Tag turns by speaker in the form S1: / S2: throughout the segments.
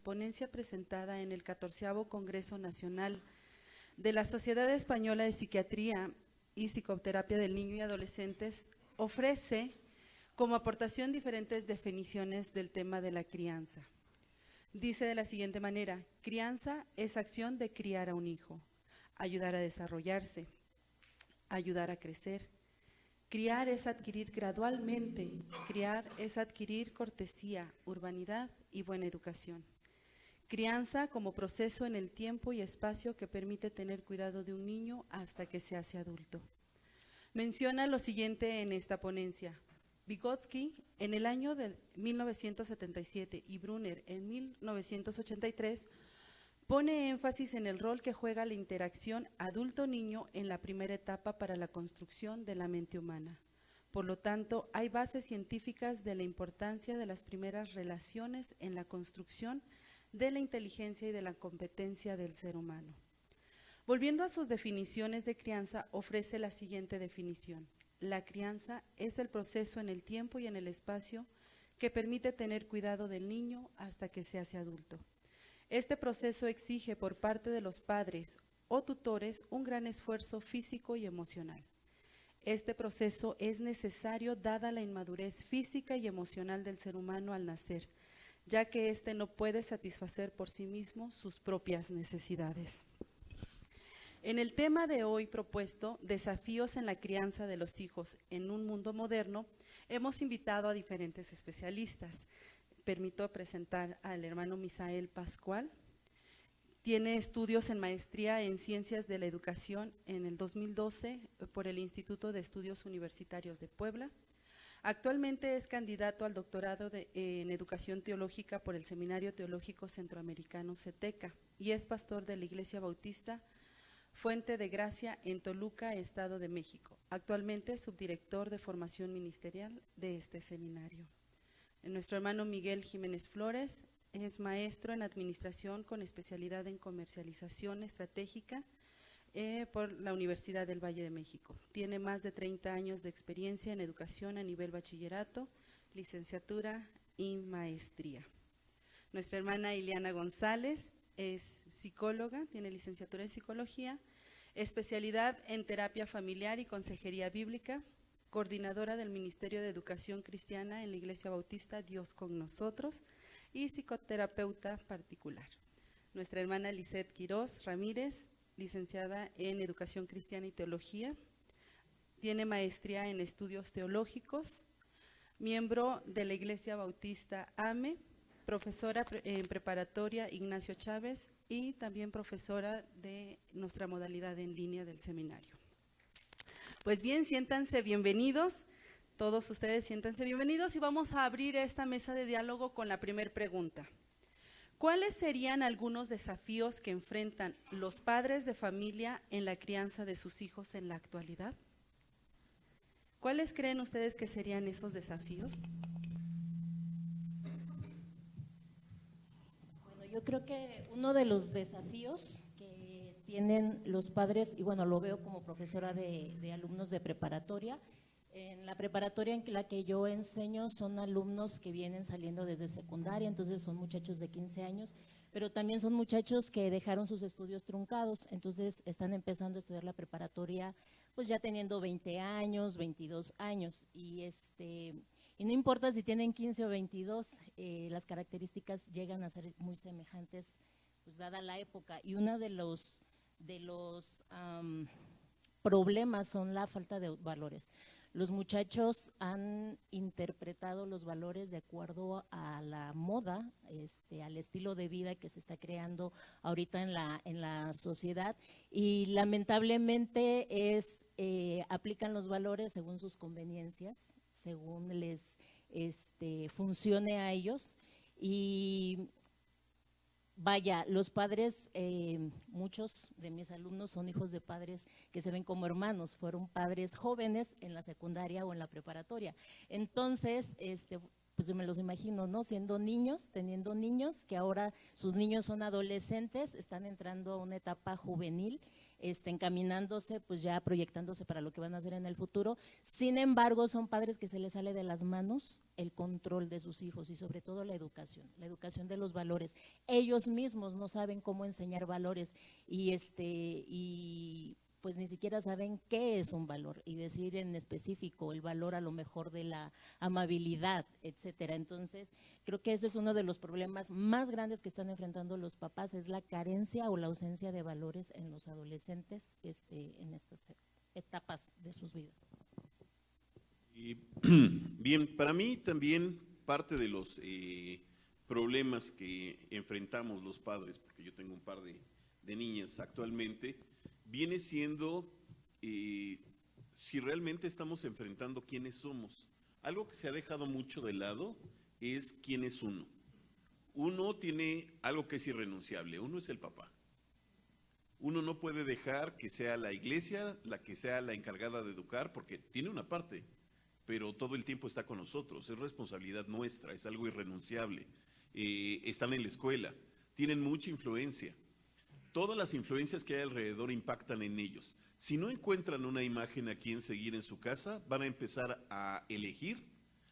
S1: ponencia presentada en el 14º Congreso Nacional de la Sociedad Española de Psiquiatría y Psicoterapia del Niño y Adolescentes, ofrece como aportación diferentes definiciones del tema de la crianza. Dice de la siguiente manera: crianza es acción de criar a un hijo, ayudar a desarrollarse, ayudar a crecer. Criar es adquirir gradualmente, criar es adquirir cortesía, urbanidad y buena educación. Crianza como proceso en el tiempo y espacio que permite tener cuidado de un niño hasta que se hace adulto. Menciona lo siguiente en esta ponencia: Vygotsky en el año de 1977 y Brunner en 1983 pone énfasis en el rol que juega la interacción adulto-niño en la primera etapa para la construcción de la mente humana. Por lo tanto, hay bases científicas de la importancia de las primeras relaciones en la construcción de la inteligencia y de la competencia del ser humano. Volviendo a sus definiciones de crianza, ofrece la siguiente definición: la crianza es el proceso en el tiempo y en el espacio que permite tener cuidado del niño hasta que se hace adulto. Este proceso exige por parte de los padres o tutores un gran esfuerzo físico y emocional. Este proceso es necesario dada la inmadurez física y emocional del ser humano al nacer, ya que éste no puede satisfacer por sí mismo sus propias necesidades. En el tema de hoy propuesto, desafíos en la crianza de los hijos en un mundo moderno, hemos invitado a diferentes especialistas. Permito presentar al hermano Misael Pascual. Tiene estudios en maestría en Ciencias de la Educación en el 2012 por el Instituto de Estudios Universitarios de Puebla. Actualmente es candidato al doctorado en Educación Teológica por el Seminario Teológico Centroamericano CETECA y es pastor de la Iglesia Bautista Fuente de Gracia en Toluca, Estado de México. Actualmente es subdirector de formación ministerial de este seminario. Nuestro hermano Miguel Jiménez Flores es maestro en administración con especialidad en comercialización estratégica por la Universidad del Valle de México. Tiene más de 30 años de experiencia en educación a nivel bachillerato, licenciatura y maestría. Nuestra hermana Ileana González es psicóloga, tiene licenciatura en psicología, especialidad en terapia familiar y consejería bíblica, coordinadora del Ministerio de Educación Cristiana en la Iglesia Bautista Dios con Nosotros y psicoterapeuta particular. Nuestra hermana Lisette Quiroz Ramírez, licenciada en Educación Cristiana y Teología, tiene maestría en Estudios Teológicos, miembro de la Iglesia Bautista AME, profesora en preparatoria Ignacio Chávez y también profesora de nuestra modalidad en línea del seminario. Pues bien, siéntanse bienvenidos, todos ustedes siéntanse bienvenidos y vamos a abrir esta mesa de diálogo con la primera pregunta. ¿Cuáles serían algunos desafíos que enfrentan los padres de familia en la crianza de sus hijos en la actualidad? ¿Cuáles creen ustedes que serían esos desafíos?
S2: Bueno, yo creo que uno de los desafíos que tienen los padres, y bueno, lo veo como profesora de alumnos de preparatoria. En la preparatoria en la que yo enseño son alumnos que vienen saliendo desde secundaria, entonces son muchachos de 15 años, pero también son muchachos que dejaron sus estudios truncados, entonces están empezando a estudiar la preparatoria pues ya teniendo 20 años, 22 años, y no importa si tienen 15 o 22, las características llegan a ser muy semejantes, pues dada la época, y uno de los problemas son la falta de valores. Los muchachos han interpretado los valores de acuerdo a la moda, al estilo de vida que se está creando ahorita en la sociedad, y lamentablemente aplican los valores según sus conveniencias, según les funcione a ellos. Y vaya, los padres, muchos de mis alumnos son hijos de padres que se ven como hermanos, fueron padres jóvenes en la secundaria o en la preparatoria. Entonces, pues yo me los imagino, ¿no? Siendo niños, teniendo niños, que ahora sus niños son adolescentes, están entrando a una etapa juvenil, encaminándose, pues ya proyectándose para lo que van a hacer en el futuro. Sin embargo, son padres que se les sale de las manos el control de sus hijos y sobre todo la educación de los valores. Ellos mismos no saben cómo enseñar valores y pues ni siquiera saben qué es un valor y decir en específico el valor a lo mejor de la amabilidad, etcétera. Entonces, creo que ese es uno de los problemas más grandes que están enfrentando los papás, es la carencia o la ausencia de valores en los adolescentes en estas etapas de sus vidas.
S3: Y, bien, para mí también parte de los problemas que enfrentamos los padres, porque yo tengo un par de niñas actualmente, viene siendo si realmente estamos enfrentando quiénes somos. Algo que se ha dejado mucho de lado es quién es uno. Uno tiene algo que es irrenunciable, uno es el papá. Uno no puede dejar que sea la iglesia la que sea la encargada de educar, porque tiene una parte, pero todo el tiempo está con nosotros, es responsabilidad nuestra, es algo irrenunciable. Están en la escuela, tienen mucha influencia. Todas las influencias que hay alrededor impactan en ellos. Si no encuentran una imagen a quien seguir en su casa, van a empezar a elegir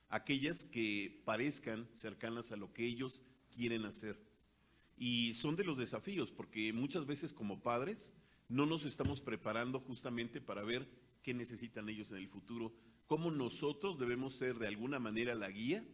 S3: aquellas que parezcan cercanas a lo que ellos quieren hacer. Y son de los desafíos, porque muchas veces como padres no nos estamos preparando justamente para ver qué necesitan ellos en el futuro, cómo nosotros debemos ser de alguna manera la guía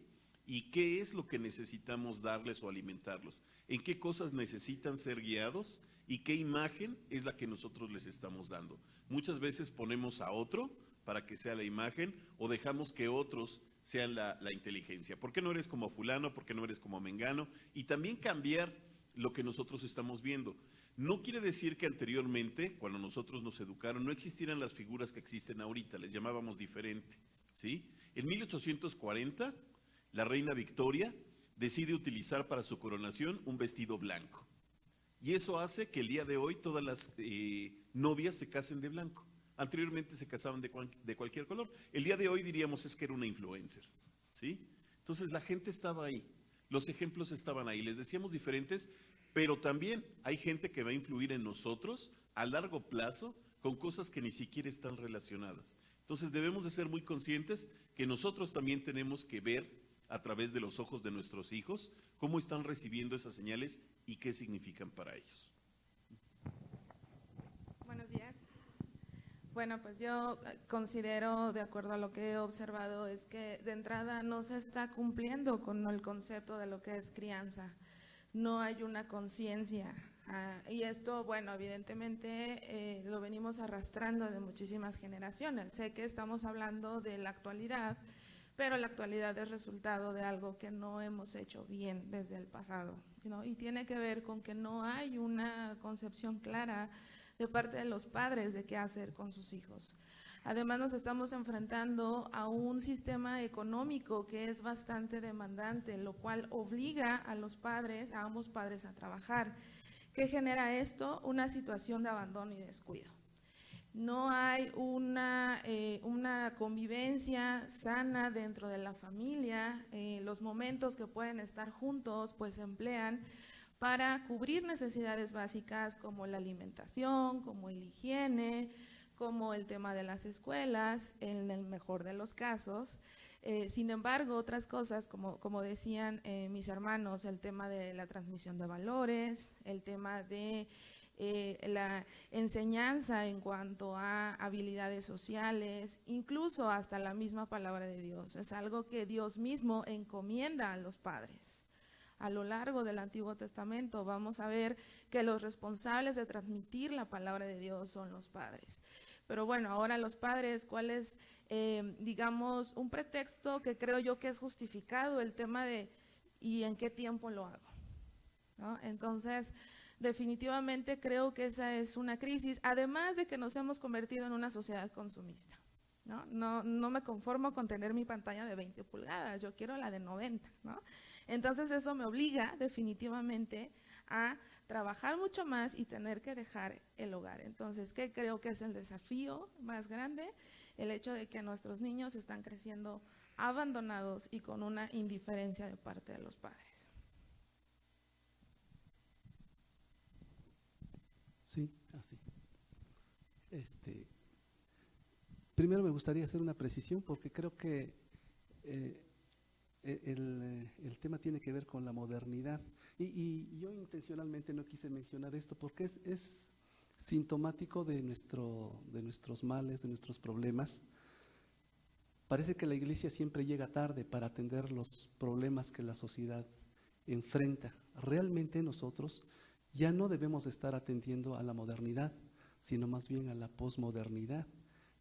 S3: y qué es lo que necesitamos darles o alimentarlos, en qué cosas necesitan ser guiados y qué imagen es la que nosotros les estamos dando. Muchas veces ponemos a otro para que sea la imagen o dejamos que otros sean la inteligencia. ¿Por qué no eres como fulano? ¿Por qué no eres como mengano? Y también cambiar lo que nosotros estamos viendo. No quiere decir que anteriormente, cuando nosotros nos educaron, no existieran las figuras que existen ahorita, les llamábamos diferente, ¿sí? En 1840, la reina Victoria decide utilizar para su coronación un vestido blanco. Y eso hace que el día de hoy todas las novias se casen de blanco. Anteriormente se casaban de cualquier color. El día de hoy diríamos es que era una influencer, ¿sí? Entonces la gente estaba ahí, los ejemplos estaban ahí, les decíamos diferentes, pero también hay gente que va a influir en nosotros a largo plazo con cosas que ni siquiera están relacionadas. Entonces debemos de ser muy conscientes que nosotros también tenemos que ver a través de los ojos de nuestros hijos cómo están recibiendo esas señales y qué significan para ellos.
S4: Buenos días. Bueno, pues yo considero, de acuerdo a lo que he observado, es que de entrada no se está cumpliendo con el concepto de lo que es crianza. No hay una conciencia. Y esto, bueno, evidentemente lo venimos arrastrando de muchísimas generaciones. Sé que estamos hablando de la actualidad, pero la actualidad es resultado de algo que no hemos hecho bien desde el pasado, ¿no? Y tiene que ver con que no hay una concepción clara de parte de los padres de qué hacer con sus hijos. Además nos estamos enfrentando a un sistema económico que es bastante demandante, lo cual obliga a los padres, a ambos padres a trabajar. ¿Qué genera esto? Una situación de abandono y descuido. No hay una convivencia sana dentro de la familia, los momentos que pueden estar juntos pues se emplean para cubrir necesidades básicas como la alimentación, como la higiene, como el tema de las escuelas, en el mejor de los casos. Sin embargo, otras cosas, como decían mis hermanos, el tema de la transmisión de valores, el tema de la enseñanza en cuanto a habilidades sociales, incluso hasta la misma palabra de Dios. Es algo que Dios mismo encomienda a los padres. A lo largo del Antiguo Testamento vamos a ver que los responsables de transmitir la palabra de Dios son los padres. Pero bueno, ahora los padres, ¿cuál es, digamos, un pretexto que creo yo que es justificado? El tema de ¿y en qué tiempo lo hago? ¿No? Entonces, definitivamente creo que esa es una crisis, además de que nos hemos convertido en una sociedad consumista. No me conformo con tener mi pantalla de 20 pulgadas, yo quiero la de 90, ¿no? Entonces eso me obliga definitivamente a trabajar mucho más y tener que dejar el hogar. Entonces, ¿qué creo que es el desafío más grande? El hecho de que nuestros niños están creciendo abandonados y con una indiferencia de parte de los padres.
S5: Sí, así. Primero me gustaría hacer una precisión porque creo que el tema tiene que ver con la modernidad. Y yo intencionalmente no quise mencionar esto porque es sintomático de nuestros males, de nuestros problemas. Parece que la iglesia siempre llega tarde para atender los problemas que la sociedad enfrenta. Realmente nosotros ya no debemos estar atendiendo a la modernidad, sino más bien a la posmodernidad.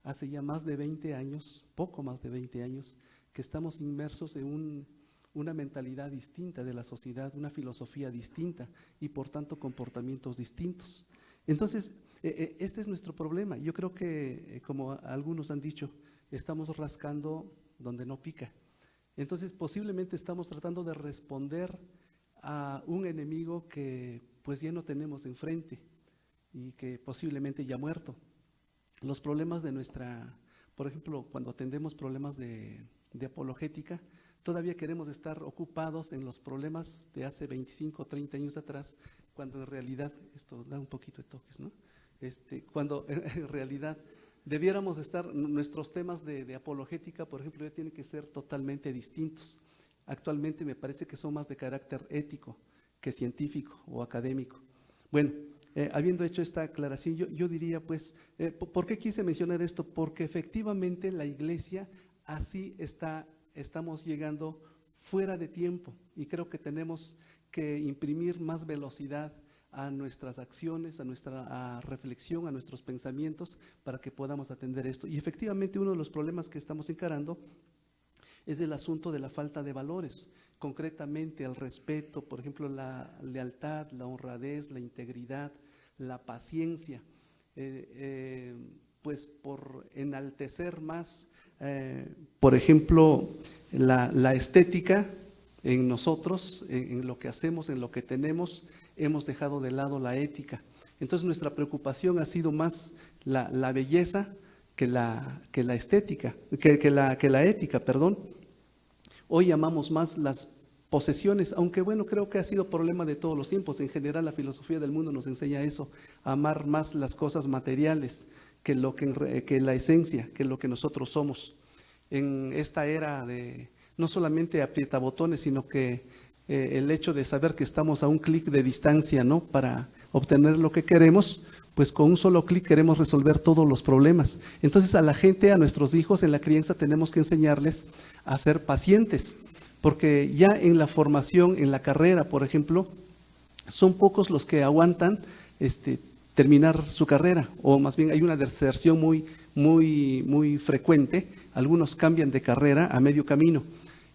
S5: Hace ya más de 20 años, poco más de 20 años, que estamos inmersos en una mentalidad distinta de la sociedad, una filosofía distinta y por tanto comportamientos distintos. Entonces, este es nuestro problema. Yo creo que, como algunos han dicho, estamos rascando donde no pica. Entonces, posiblemente estamos tratando de responder a un enemigo que pues ya no tenemos enfrente y que posiblemente ya ha muerto. Los problemas de por ejemplo, cuando atendemos problemas de apologética, todavía queremos estar ocupados en los problemas de hace 25 o 30 años atrás, cuando en realidad, esto da un poquito de toques, ¿no? Cuando en realidad debiéramos estar, nuestros temas de apologética, por ejemplo, ya tienen que ser totalmente distintos. Actualmente me parece que son más de carácter ético que científico o académico. Bueno, habiendo hecho esta aclaración, yo diría pues, ¿por qué quise mencionar esto? Porque efectivamente la iglesia así estamos llegando fuera de tiempo y creo que tenemos que imprimir más velocidad a nuestras acciones, a nuestra reflexión, a nuestros pensamientos para que podamos atender esto. Y efectivamente uno de los problemas que estamos encarando es el asunto de la falta de valores, concretamente el respeto, por ejemplo, la lealtad, la honradez, la integridad, la paciencia, pues por enaltecer más, por ejemplo, la estética en nosotros, en lo que hacemos, en lo que tenemos, hemos dejado de lado la ética. Entonces nuestra preocupación ha sido más la belleza que la estética, que la ética, perdón. Hoy amamos más las posesiones, aunque bueno, creo que ha sido problema de todos los tiempos. En general la filosofía del mundo nos enseña eso, a amar más las cosas materiales que la esencia, que lo que nosotros somos. En esta era de no solamente aprietabotones, sino que el hecho de saber que estamos a un clic de distancia, ¿no?, para obtener lo que queremos, pues con un solo clic queremos resolver todos los problemas. Entonces a la gente, a nuestros hijos en la crianza tenemos que enseñarles a ser pacientes, porque ya en la formación, en la carrera, por ejemplo, son pocos los que aguantan terminar su carrera, o más bien hay una deserción muy frecuente. Algunos cambian de carrera a medio camino.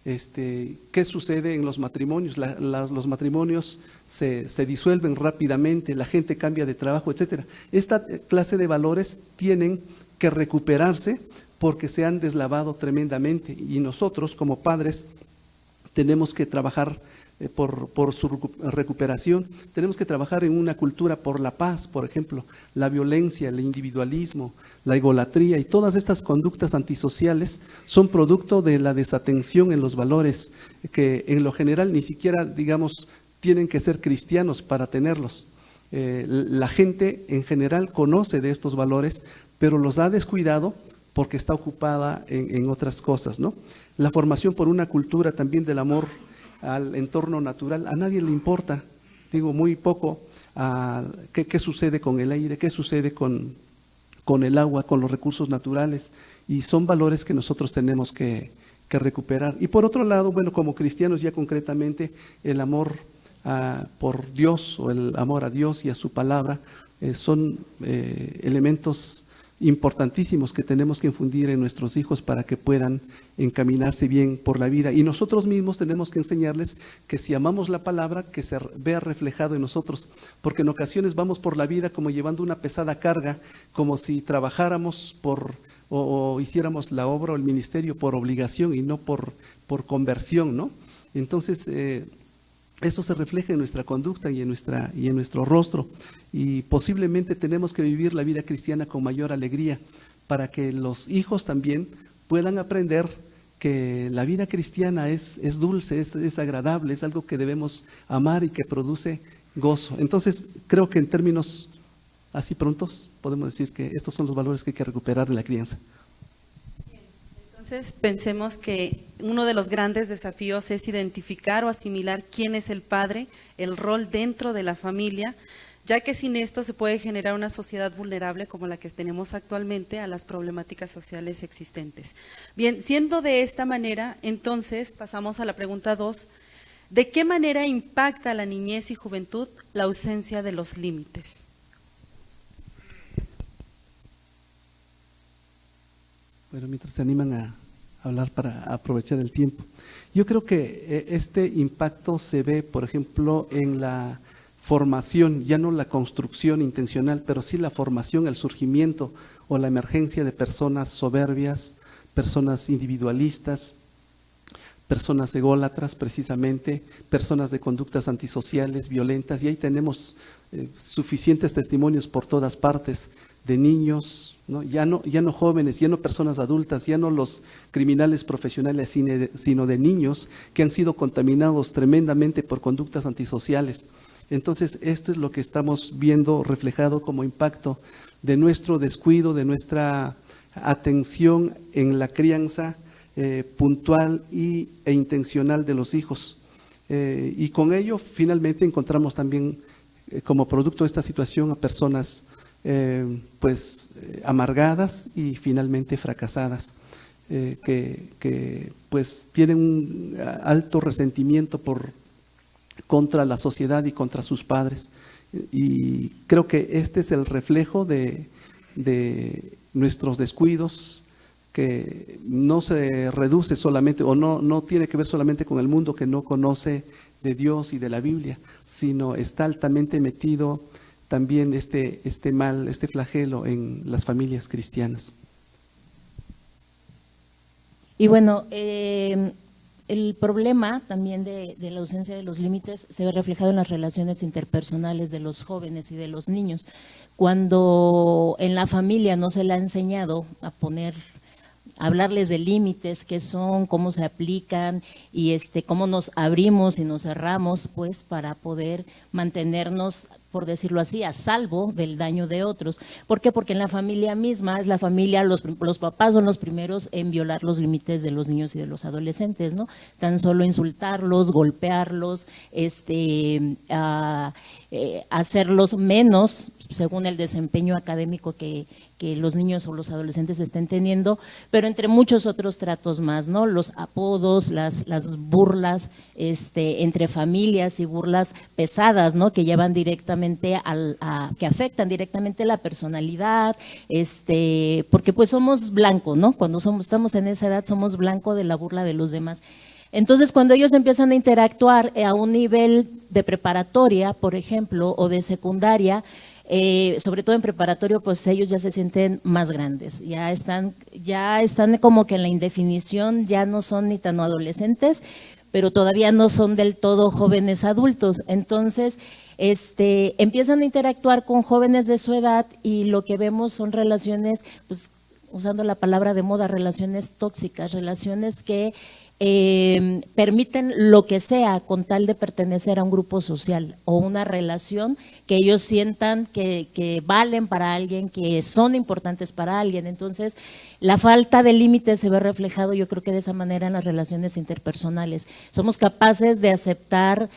S5: ¿Qué sucede en los matrimonios? Los matrimonios se disuelven rápidamente, la gente cambia de trabajo, etcétera. Esta clase de valores tienen que recuperarse porque se han deslavado tremendamente y nosotros como padres tenemos que trabajar por su recuperación. Tenemos que trabajar en una cultura por la paz, por ejemplo, la violencia, el individualismo, la egolatría y todas estas conductas antisociales son producto de la desatención en los valores que en lo general ni siquiera, digamos, tienen que ser cristianos para tenerlos. La gente en general conoce de estos valores, pero los ha descuidado porque está ocupada en otras cosas, ¿no? La formación por una cultura también del amor al entorno natural, a nadie le importa, digo muy poco, qué sucede con el aire, qué sucede con el agua, con los recursos naturales, y son valores que nosotros tenemos que recuperar. Y por otro lado, bueno, como cristianos ya concretamente, el amor por Dios o el amor a Dios y a su palabra son elementos importantísimos que tenemos que infundir en nuestros hijos para que puedan encaminarse bien por la vida. Y nosotros mismos tenemos que enseñarles que si amamos la palabra, que se vea reflejado en nosotros, porque en ocasiones vamos por la vida como llevando una pesada carga, como si trabajáramos o hiciéramos la obra o el ministerio por obligación y no por conversión, ¿no? Entonces, eso se refleja en nuestra conducta y en nuestro rostro, y posiblemente tenemos que vivir la vida cristiana con mayor alegría para que los hijos también puedan aprender que la vida cristiana es dulce, es agradable, es algo que debemos amar y que produce gozo. Entonces, creo que en términos así prontos podemos decir que estos son los valores que hay que recuperar en la crianza.
S1: Entonces, pensemos que uno de los grandes desafíos es identificar o asimilar quién es el padre, el rol dentro de la familia, ya que sin esto se puede generar una sociedad vulnerable como la que tenemos actualmente a las problemáticas sociales existentes. Bien, siendo de esta manera, entonces pasamos a la pregunta 2. ¿De qué manera impacta a la niñez y juventud la ausencia de los límites?
S5: Bueno, mientras se animan a hablar para aprovechar el tiempo. Yo creo que este impacto se ve, por ejemplo, en la formación, ya no la construcción intencional, pero sí la formación, el surgimiento o la emergencia de personas soberbias, personas individualistas, personas ególatras precisamente, personas de conductas antisociales, violentas, y ahí tenemos suficientes testimonios por todas partes de niños, ¿no? Ya no jóvenes, ya no personas adultas, ya no los criminales profesionales, sino de niños que han sido contaminados tremendamente por conductas antisociales. Entonces, esto es lo que estamos viendo reflejado como impacto de nuestro descuido, de nuestra atención en la crianza puntual e intencional de los hijos. Y con ello, finalmente, encontramos también como producto de esta situación a personas amargadas y finalmente fracasadas, que pues tienen un alto resentimiento contra la sociedad y contra sus padres. Y creo que este es el reflejo de nuestros descuidos, que no se reduce solamente o no tiene que ver solamente con el mundo que no conoce de Dios y de la Biblia, sino está altamente metido también este mal, este flagelo en las familias cristianas.
S2: Y bueno, el problema también de la ausencia de los límites se ve reflejado en las relaciones interpersonales de los jóvenes y de los niños. Cuando en la familia no se le ha enseñado a hablarles de límites, qué son, cómo se aplican y cómo nos abrimos y nos cerramos, pues para poder mantenernos, por decirlo así, a salvo del daño de otros. ¿Por qué? Porque en la familia misma, es la familia, los papás son los primeros en violar los límites de los niños y de los adolescentes, ¿no? Tan solo insultarlos, golpearlos, hacerlos menos según el desempeño académico que los niños o los adolescentes estén teniendo, pero entre muchos otros tratos más, ¿no? Los apodos, las burlas entre familias y burlas pesadas, ¿no? Que llevan directamente que afectan directamente la personalidad, porque pues somos blanco, ¿no? Cuando estamos en esa edad somos blanco de la burla de los demás. Entonces, cuando ellos empiezan a interactuar a un nivel de preparatoria, por ejemplo, o de secundaria, sobre todo en preparatorio, pues ellos ya se sienten más grandes, ya están como que en la indefinición, ya no son ni tan adolescentes, pero todavía no son del todo jóvenes adultos. Entonces, empiezan a interactuar con jóvenes de su edad y lo que vemos son relaciones, pues usando la palabra de moda, relaciones tóxicas, relaciones que permiten lo que sea con tal de pertenecer a un grupo social o una relación que ellos sientan que valen para alguien, que son importantes para alguien. Entonces, la falta de límites se ve reflejado, yo creo que de esa manera, en las relaciones interpersonales. Somos capaces de aceptar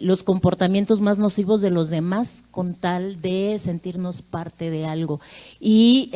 S2: los comportamientos más nocivos de los demás con tal de sentirnos parte de algo. Y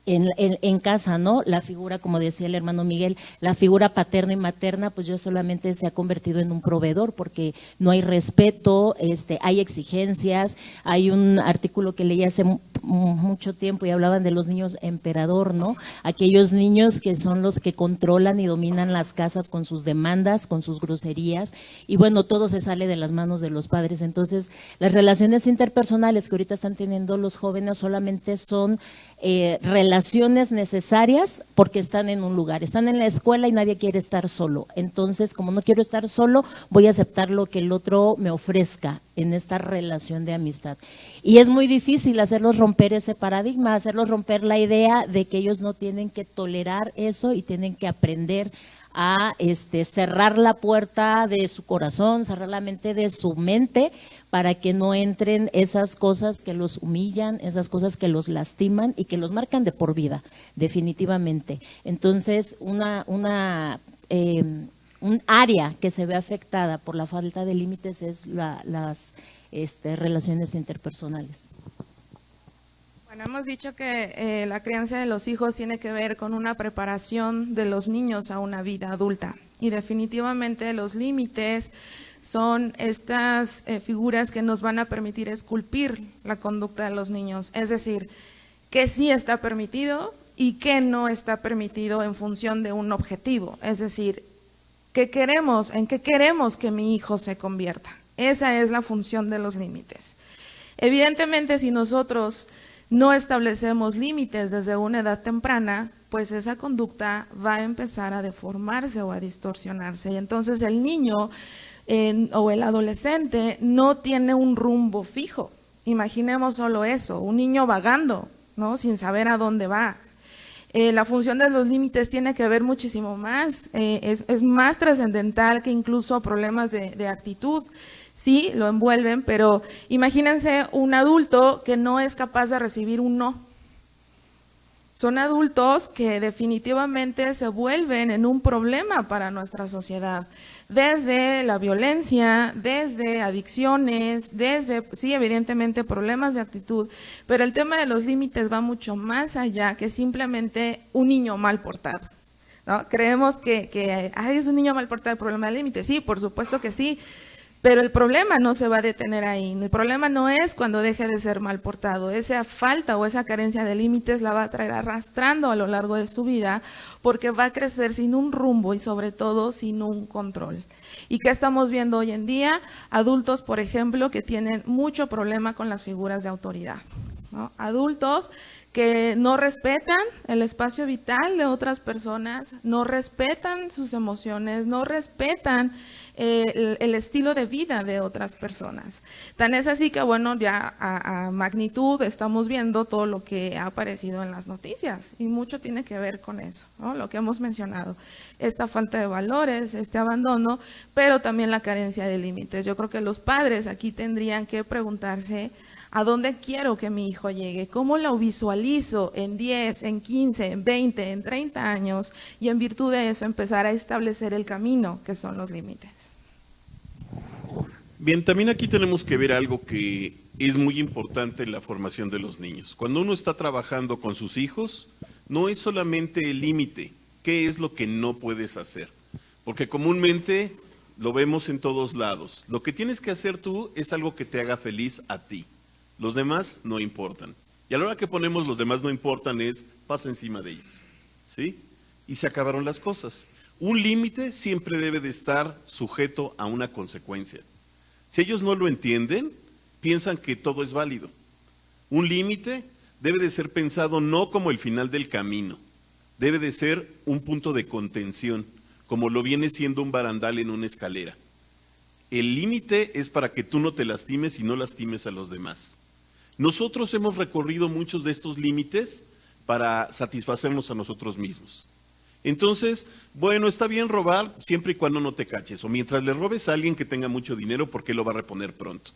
S2: en casa, ¿no? La figura, como decía el hermano Miguel, la figura paterna y materna, pues yo solamente se ha convertido en un proveedor porque no hay respeto, hay exigencias. Hay un artículo que leí hace mucho tiempo y hablaban de los niños emperador, ¿no? Aquellos niños que son los que controlan y dominan las casas con sus demandas, con sus groserías, y bueno, todo se sale de las manos de los padres. Entonces, las relaciones interpersonales que ahorita están teniendo los jóvenes solamente son relaciones relaciones necesarias porque están en un lugar, están en la escuela y nadie quiere estar solo. Entonces, como no quiero estar solo, voy a aceptar lo que el otro me ofrezca en esta relación de amistad. Y es muy difícil hacerlos romper ese paradigma, hacerlos romper la idea de que ellos no tienen que tolerar eso y tienen que aprender a cerrar la puerta de su corazón, cerrar la mente de su mente, para que no entren esas cosas que los humillan, esas cosas que los lastiman y que los marcan de por vida, definitivamente. Entonces, un área que se ve afectada por la falta de límites es las relaciones interpersonales.
S4: Bueno, hemos dicho que la crianza de los hijos tiene que ver con una preparación de los niños a una vida adulta, y definitivamente los límites son estas figuras que nos van a permitir esculpir la conducta de los niños, es decir, qué sí está permitido y qué no está permitido en función de un objetivo, es decir, en qué queremos que mi hijo se convierta. Esa es la función de los límites. Evidentemente, si nosotros no establecemos límites desde una edad temprana, pues esa conducta va a empezar a deformarse o a distorsionarse, y entonces el niño o el adolescente no tiene un rumbo fijo. Imaginemos solo eso, un niño vagando, ¿no? Sin saber a dónde va. La función de los límites tiene que ver muchísimo más, es más trascendental que incluso problemas de actitud. Sí, lo envuelven, pero imagínense un adulto que no es capaz de recibir un no. Son adultos que definitivamente se vuelven en un problema para nuestra sociedad, desde la violencia, desde adicciones, desde, sí, evidentemente problemas de actitud, pero el tema de los límites va mucho más allá que simplemente un niño mal portado, ¿no? Creemos que es un niño mal portado el problema de límites, sí, por supuesto que sí, pero el problema no se va a detener ahí. El problema no es cuando deje de ser mal portado. Esa falta o esa carencia de límites la va a traer arrastrando a lo largo de su vida, porque va a crecer sin un rumbo y sobre todo sin un control. ¿Y qué estamos viendo hoy en día? Adultos, por ejemplo, que tienen mucho problema con las figuras de autoridad, ¿no? Adultos que no respetan el espacio vital de otras personas, no respetan sus emociones, no respetan el estilo de vida de otras personas. Tan es así que, bueno, ya a magnitud estamos viendo todo lo que ha aparecido en las noticias, y mucho tiene que ver con eso, ¿no? Lo que hemos mencionado, esta falta de valores, este abandono, pero también la carencia de límites. Yo creo que los padres aquí tendrían que preguntarse: ¿a dónde quiero que mi hijo llegue? ¿Cómo lo visualizo en 10, en 15, en 20, en 30 años? Y en virtud de eso empezar a establecer el camino que son los límites.
S3: Bien, también aquí tenemos que ver algo que es muy importante en la formación de los niños. Cuando uno está trabajando con sus hijos, no es solamente el límite, ¿qué es lo que no puedes hacer? Porque comúnmente lo vemos en todos lados. Lo que tienes que hacer tú es algo que te haga feliz a ti. Los demás no importan. Y a la hora que ponemos los demás no importan es pasa encima de ellos, ¿sí? Y se acabaron las cosas. Un límite siempre debe de estar sujeto a una consecuencia. Si ellos no lo entienden, piensan que todo es válido. Un límite debe de ser pensado no como el final del camino, debe de ser un punto de contención, como lo viene siendo un barandal en una escalera. El límite es para que tú no te lastimes y no lastimes a los demás. Nosotros hemos recorrido muchos de estos límites para satisfacernos a nosotros mismos. Entonces, bueno, está bien robar siempre y cuando no te caches, o mientras le robes a alguien que tenga mucho dinero porque lo va a reponer pronto.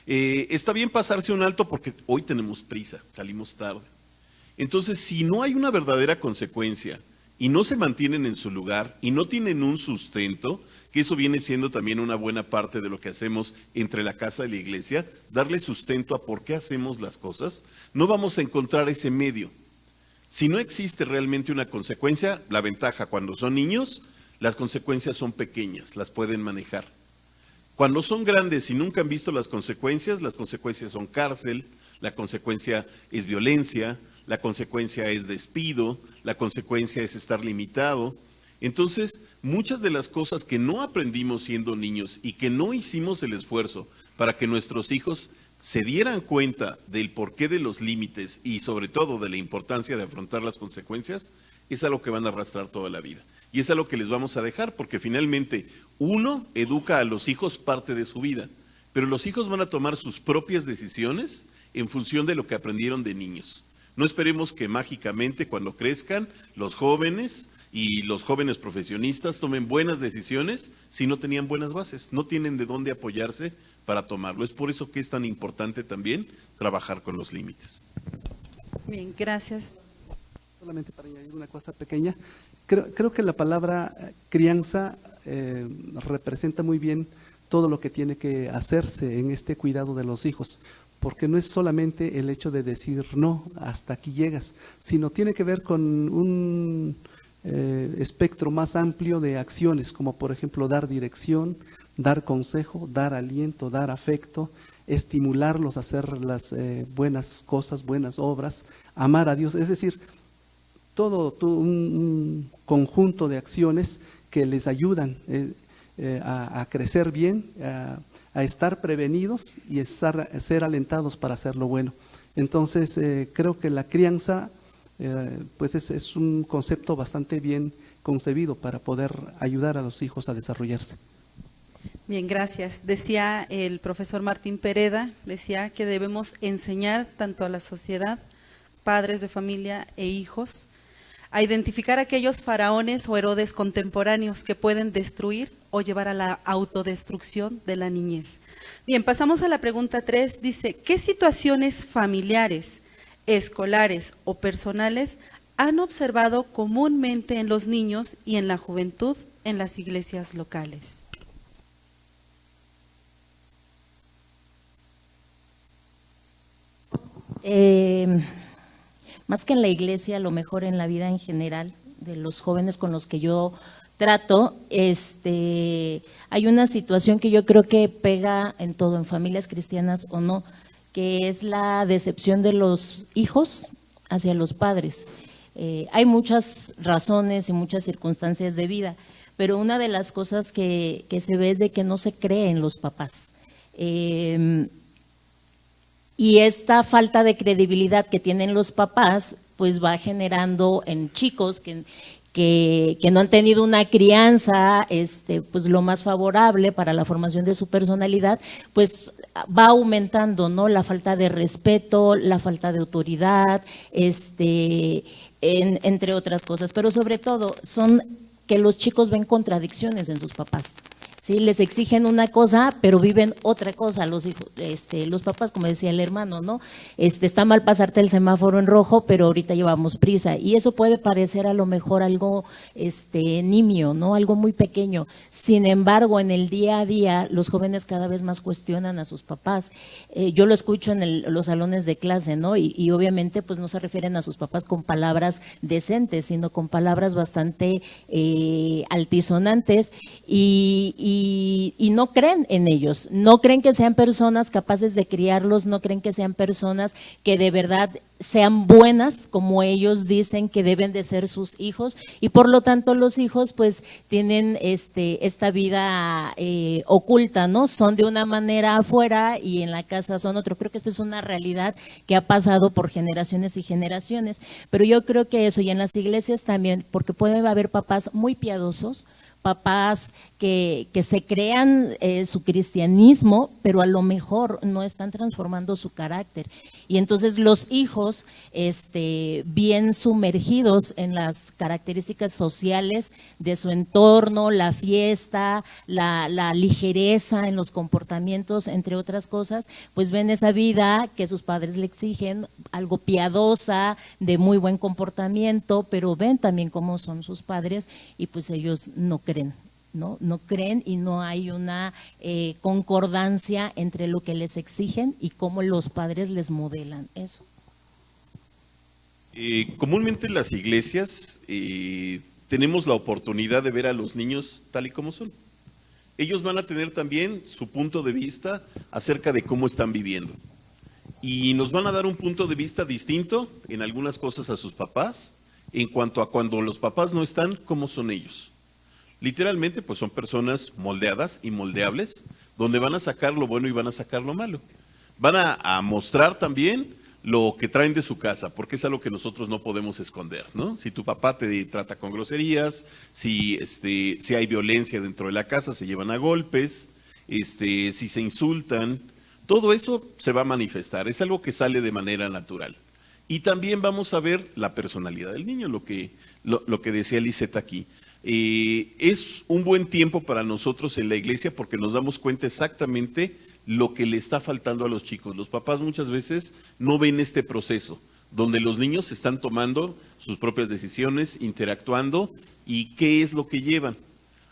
S3: Está bien pasarse un alto porque hoy tenemos prisa, salimos tarde. Entonces, si no hay una verdadera consecuencia y no se mantienen en su lugar y no tienen un sustento, que eso viene siendo también una buena parte de lo que hacemos entre la casa y la iglesia, darle sustento a por qué hacemos las cosas, no vamos a encontrar ese medio. Si no existe realmente una consecuencia, la ventaja cuando son niños, las consecuencias son pequeñas, las pueden manejar. Cuando son grandes y nunca han visto las consecuencias son cárcel, la consecuencia es violencia, la consecuencia es despido, la consecuencia es estar limitado. Entonces, muchas de las cosas que no aprendimos siendo niños y que no hicimos el esfuerzo para que nuestros hijos se dieran cuenta del porqué de los límites y sobre todo de la importancia de afrontar las consecuencias, es algo que van a arrastrar toda la vida. Y es algo que les vamos a dejar, porque finalmente uno educa a los hijos parte de su vida, pero los hijos van a tomar sus propias decisiones en función de lo que aprendieron de niños. No esperemos que mágicamente cuando crezcan los jóvenes y los jóvenes profesionistas tomen buenas decisiones si no tenían buenas bases, no tienen de dónde apoyarse para tomarlo. Es por eso que es tan importante también trabajar con los límites.
S1: Bien, gracias.
S5: Solamente para añadir una cosa pequeña, creo que la palabra crianza representa muy bien todo lo que tiene que hacerse en este cuidado de los hijos, porque no es solamente el hecho de decir no, hasta aquí llegas, sino tiene que ver con un espectro más amplio de acciones, como por ejemplo dar dirección, dar consejo, dar aliento, dar afecto, estimularlos a hacer las buenas cosas, buenas obras, amar a Dios, es decir, todo un conjunto de acciones que les ayudan a crecer bien, a estar prevenidos y ser alentados para hacer lo bueno. Entonces, creo que la crianza pues es un concepto bastante bien concebido para poder ayudar a los hijos a desarrollarse.
S1: Bien, gracias. Decía el profesor Martín Pereda, decía que debemos enseñar tanto a la sociedad, padres de familia e hijos, a identificar aquellos faraones o Herodes contemporáneos que pueden destruir o llevar a la autodestrucción de la niñez. Bien, pasamos a la pregunta 3. Dice, ¿qué situaciones familiares, escolares o personales han observado comúnmente en los niños y en la juventud en las iglesias locales?
S2: Más que en la iglesia, a lo mejor en la vida en general de los jóvenes con los que yo trato, hay una situación que yo creo que pega en todo, en familias cristianas o no, que es la decepción de los hijos hacia los padres. Hay muchas razones y muchas circunstancias de vida, pero una de las cosas que se ve es de que no se cree en los papás. Y esta falta de credibilidad que tienen los papás, pues va generando en chicos que no han tenido una crianza pues lo más favorable para la formación de su personalidad, pues va aumentando, ¿no? La falta de respeto, la falta de autoridad, entre otras cosas. Pero sobre todo son que los chicos ven contradicciones en sus papás. Sí, les exigen una cosa, pero viven otra cosa los hijos, los papás, como decía el hermano, ¿no? Está mal pasarte el semáforo en rojo, pero ahorita llevamos prisa. Y eso puede parecer a lo mejor algo nimio, ¿no? Algo muy pequeño. Sin embargo, en el día a día, los jóvenes cada vez más cuestionan a sus papás. Yo lo escucho en los salones de clase, ¿no? Y obviamente, pues no se refieren a sus papás con palabras decentes, sino con palabras bastante altisonantes y no creen en ellos, no creen que sean personas capaces de criarlos, no creen que sean personas que de verdad sean buenas como ellos dicen que deben de ser sus hijos, y por lo tanto los hijos pues tienen esta vida oculta, ¿no? Son de una manera afuera y en la casa son otro. Creo que esta es una realidad que ha pasado por generaciones y generaciones, pero yo creo que eso, y en las iglesias también, porque puede haber papás muy piadosos, papás que se crean su cristianismo, pero a lo mejor no están transformando su carácter. Y entonces los hijos, bien sumergidos en las características sociales de su entorno, la fiesta, la ligereza en los comportamientos, entre otras cosas, pues ven esa vida que sus padres le exigen, algo piadosa, de muy buen comportamiento, pero ven también cómo son sus padres y pues ellos no creen. No creen, y no hay una concordancia entre lo que les exigen y cómo los padres les modelan eso.
S3: Comúnmente en las iglesias tenemos la oportunidad de ver a los niños tal y como son. Ellos van a tener también su punto de vista acerca de cómo están viviendo. Y nos van a dar un punto de vista distinto en algunas cosas a sus papás, en cuanto a cuando los papás no están, cómo son ellos. Literalmente, pues son personas moldeadas y moldeables, donde van a sacar lo bueno y van a sacar lo malo. van a mostrar también lo que traen de su casa, porque es algo que nosotros no podemos esconder, ¿no? Si tu papá te trata con groserías, si hay violencia dentro de la casa, se llevan a golpes, si se insultan, todo eso se va a manifestar, es algo que sale de manera natural. Y también vamos a ver la personalidad del niño, lo que decía Lisette aquí. Es un buen tiempo para nosotros en la iglesia porque nos damos cuenta exactamente lo que le está faltando a los chicos. Los papás muchas veces no ven este proceso, donde los niños están tomando sus propias decisiones, interactuando y qué es lo que llevan.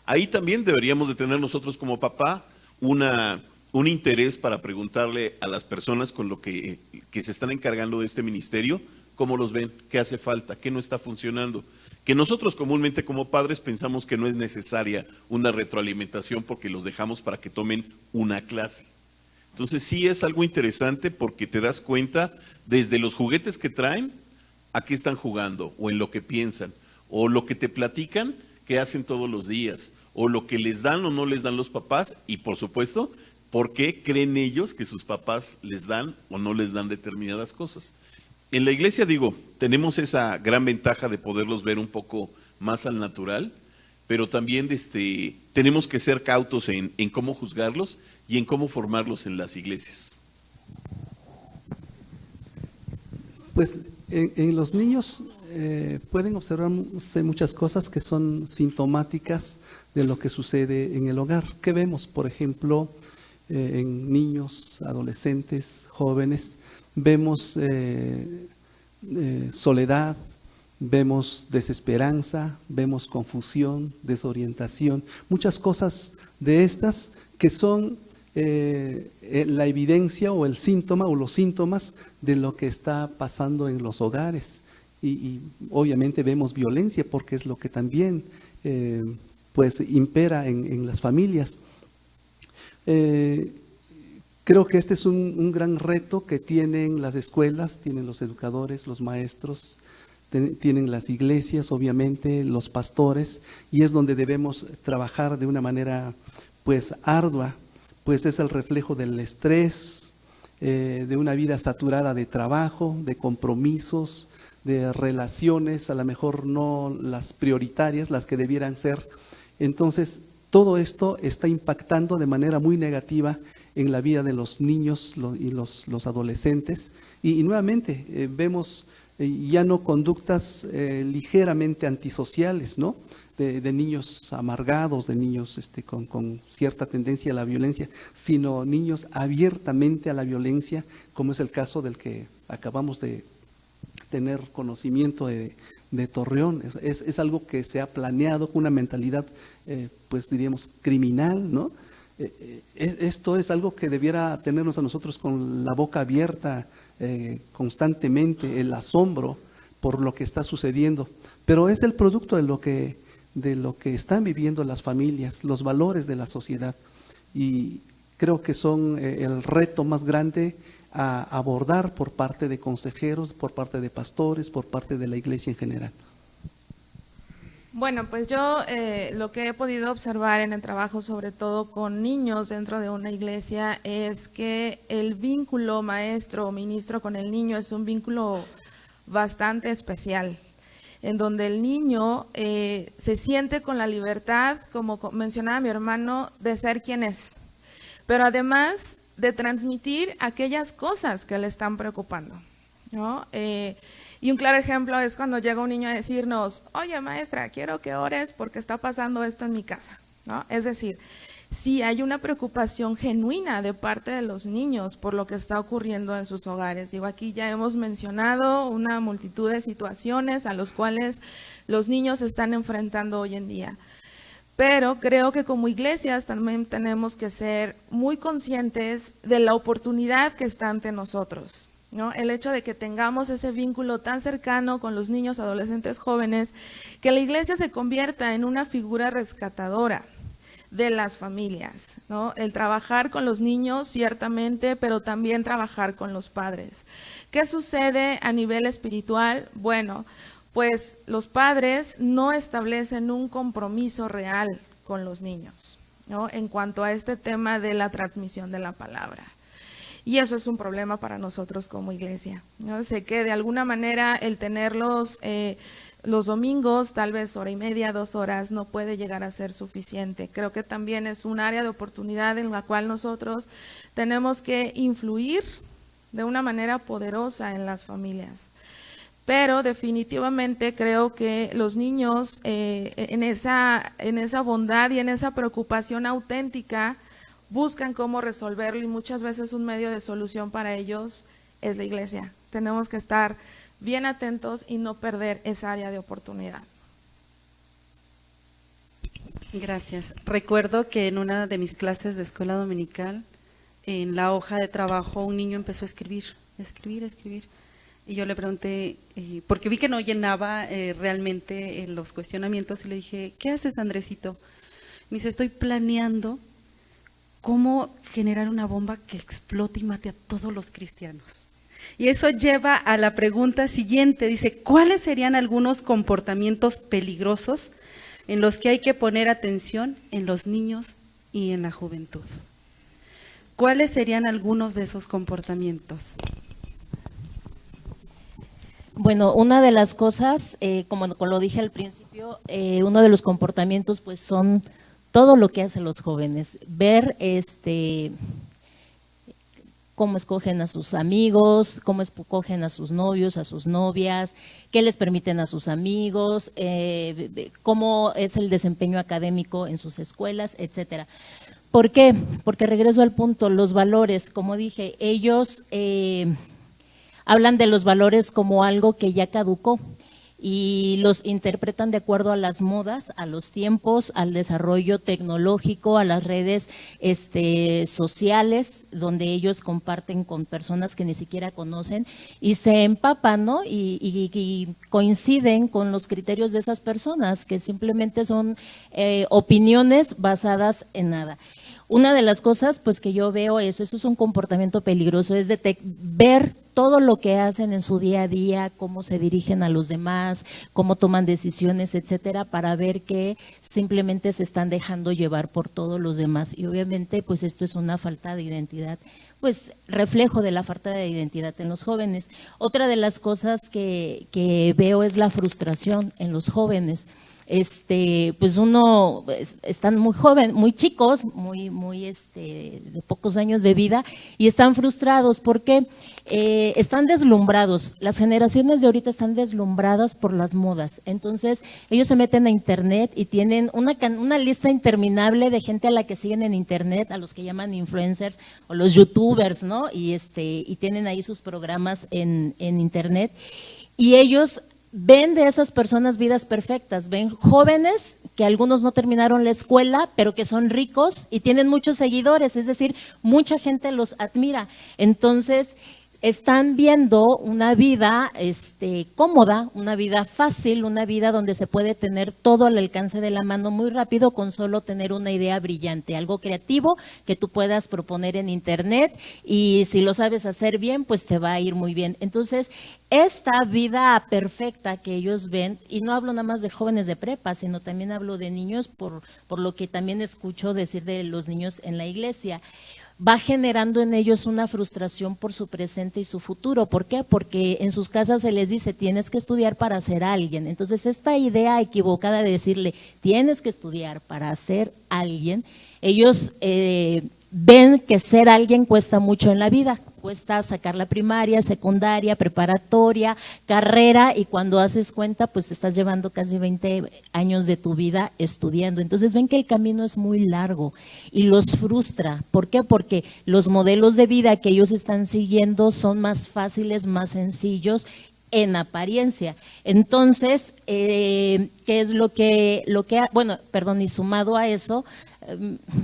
S3: Ahí también deberíamos de tener nosotros como papá un interés para preguntarle a las personas con lo que se están encargando de este ministerio, cómo los ven, qué hace falta, qué no está funcionando. Que nosotros comúnmente como padres pensamos que no es necesaria una retroalimentación porque los dejamos para que tomen una clase. Entonces sí es algo interesante porque te das cuenta desde los juguetes que traen, a qué están jugando, o en lo que piensan, o lo que te platican que hacen todos los días, o lo que les dan o no les dan los papás, y por supuesto, por qué creen ellos que sus papás les dan o no les dan determinadas cosas. En la iglesia, tenemos esa gran ventaja de poderlos ver un poco más al natural, pero también tenemos que ser cautos en cómo juzgarlos y en cómo formarlos en las iglesias.
S5: Pues en los niños pueden observarse muchas cosas que son sintomáticas de lo que sucede en el hogar. ¿Qué vemos? Por ejemplo, en niños, adolescentes, jóvenes, vemos soledad, vemos desesperanza, vemos confusión, desorientación, muchas cosas de estas que son la evidencia o el síntoma o los síntomas de lo que está pasando en los hogares. Y obviamente vemos violencia porque es lo que también pues impera en las familias. Creo que este es un gran reto que tienen las escuelas, tienen los educadores, los maestros, tienen las iglesias, obviamente, los pastores, y es donde debemos trabajar de una manera pues ardua, pues es el reflejo del estrés, de una vida saturada de trabajo, de compromisos, de relaciones, a lo mejor no las prioritarias, las que debieran ser. Entonces, todo esto está impactando de manera muy negativa en la vida de los niños y los adolescentes. Y nuevamente vemos ya no conductas ligeramente antisociales, ¿no? De niños amargados, de niños con cierta tendencia a la violencia, sino niños abiertamente a la violencia, como es el caso del que acabamos de tener conocimiento de Torreón. Es algo que se ha planeado con una mentalidad, pues diríamos, criminal, ¿no? Esto es algo que debiera tenernos a nosotros con la boca abierta constantemente, el asombro por lo que está sucediendo. Pero es el producto de lo que están viviendo las familias, los valores de la sociedad. Y creo que son el reto más grande a abordar por parte de consejeros, por parte de pastores, por parte de la iglesia en general.
S4: Bueno, pues yo lo que he podido observar en el trabajo, sobre todo con niños dentro de una iglesia, es que el vínculo maestro o ministro con el niño es un vínculo bastante especial, en donde el niño se siente con la libertad, como mencionaba mi hermano, de ser quien es, pero además de transmitir aquellas cosas que le están preocupando, ¿no? Y un claro ejemplo es cuando llega un niño a decirnos, oye maestra, quiero que ores porque está pasando esto en mi casa, ¿no? Es decir, si hay una preocupación genuina de parte de los niños por lo que está ocurriendo en sus hogares. Digo, aquí ya hemos mencionado una multitud de situaciones a las cuales los niños se están enfrentando hoy en día. Pero creo que como iglesias también tenemos que ser muy conscientes de la oportunidad que está ante nosotros, ¿no? El hecho de que tengamos ese vínculo tan cercano con los niños, adolescentes, jóvenes, que la iglesia se convierta en una figura rescatadora de las familias, ¿no? El trabajar con los niños, ciertamente, pero también trabajar con los padres. ¿Qué sucede a nivel espiritual? Bueno, pues los padres no establecen un compromiso real con los niños, ¿no? En cuanto a este tema de la transmisión de la palabra. y eso es un problema para nosotros como iglesia, ¿no? Sé que de alguna manera el tenerlos los domingos, tal vez hora y media, 2 horas, no puede llegar a ser suficiente. Creo que también es un área de oportunidad en la cual nosotros tenemos que influir de una manera poderosa en las familias. Pero definitivamente creo que los niños en esa bondad y en esa preocupación auténtica buscan cómo resolverlo, y muchas veces un medio de solución para ellos es la iglesia. Tenemos que estar bien atentos y no perder esa área de oportunidad.
S1: Gracias. Recuerdo que en una de mis clases de escuela dominical, en la hoja de trabajo, un niño empezó a escribir. Y yo le pregunté, porque vi que no llenaba realmente los cuestionamientos, y le dije, ¿qué haces, Andresito? Me dice, estoy planeando cómo generar una bomba que explote y mate a todos los cristianos. Y eso lleva a la pregunta siguiente, dice, ¿cuáles serían algunos comportamientos peligrosos en los que hay que poner atención en los niños y en la juventud? ¿Cuáles serían algunos de esos comportamientos?
S2: Bueno, una de las cosas, como lo dije al principio, uno de los comportamientos pues son todo lo que hacen los jóvenes, ver cómo escogen a sus amigos, cómo escogen a sus novios, a sus novias, qué les permiten a sus amigos, cómo es el desempeño académico en sus escuelas, etcétera. ¿Por qué? Porque regreso al punto, los valores, como dije, ellos hablan de los valores como algo que ya caducó y los interpretan de acuerdo a las modas, a los tiempos, al desarrollo tecnológico, a las redes sociales, donde ellos comparten con personas que ni siquiera conocen y se empapan, ¿no? Y coinciden con los criterios de esas personas, que simplemente son opiniones basadas en nada. Una de las cosas pues que yo veo eso es un comportamiento peligroso, es ver todo lo que hacen en su día a día, cómo se dirigen a los demás, cómo toman decisiones, etcétera, para ver que simplemente se están dejando llevar por todos los demás. Y obviamente pues esto es una falta de identidad, pues reflejo de la falta de identidad en los jóvenes. Otra de las cosas que veo es la frustración en los jóvenes. Pues están muy jóvenes, muy chicos, de pocos años de vida y están frustrados porque están deslumbrados. Las generaciones de ahorita están deslumbradas por las modas. Entonces, ellos se meten a internet y tienen una lista interminable de gente a la que siguen en internet, a los que llaman influencers o los youtubers, ¿no? Y tienen ahí sus programas en internet y ellos ven de esas personas vidas perfectas, ven jóvenes que algunos no terminaron la escuela, pero que son ricos y tienen muchos seguidores, es decir, mucha gente los admira. Entonces, están viendo una vida cómoda, una vida fácil, una vida donde se puede tener todo al alcance de la mano muy rápido con solo tener una idea brillante, algo creativo que tú puedas proponer en internet y si lo sabes hacer bien, pues te va a ir muy bien. Entonces, esta vida perfecta que ellos ven, y no hablo nada más de jóvenes de prepa, sino también hablo de niños por lo que también escucho decir de los niños en la iglesia, va generando en ellos una frustración por su presente y su futuro. ¿Por qué? Porque en sus casas se les dice, tienes que estudiar para ser alguien. Entonces, esta idea equivocada de decirle, tienes que estudiar para ser alguien, ellos ven que ser alguien cuesta mucho en la vida. Cuesta sacar la primaria, secundaria, preparatoria, carrera, y cuando haces cuenta, pues te estás llevando casi 20 años de tu vida estudiando. Entonces ven que el camino es muy largo y los frustra. ¿Por qué? Porque los modelos de vida que ellos están siguiendo son más fáciles, más sencillos en apariencia. Entonces, ¿qué es lo que y sumado a eso,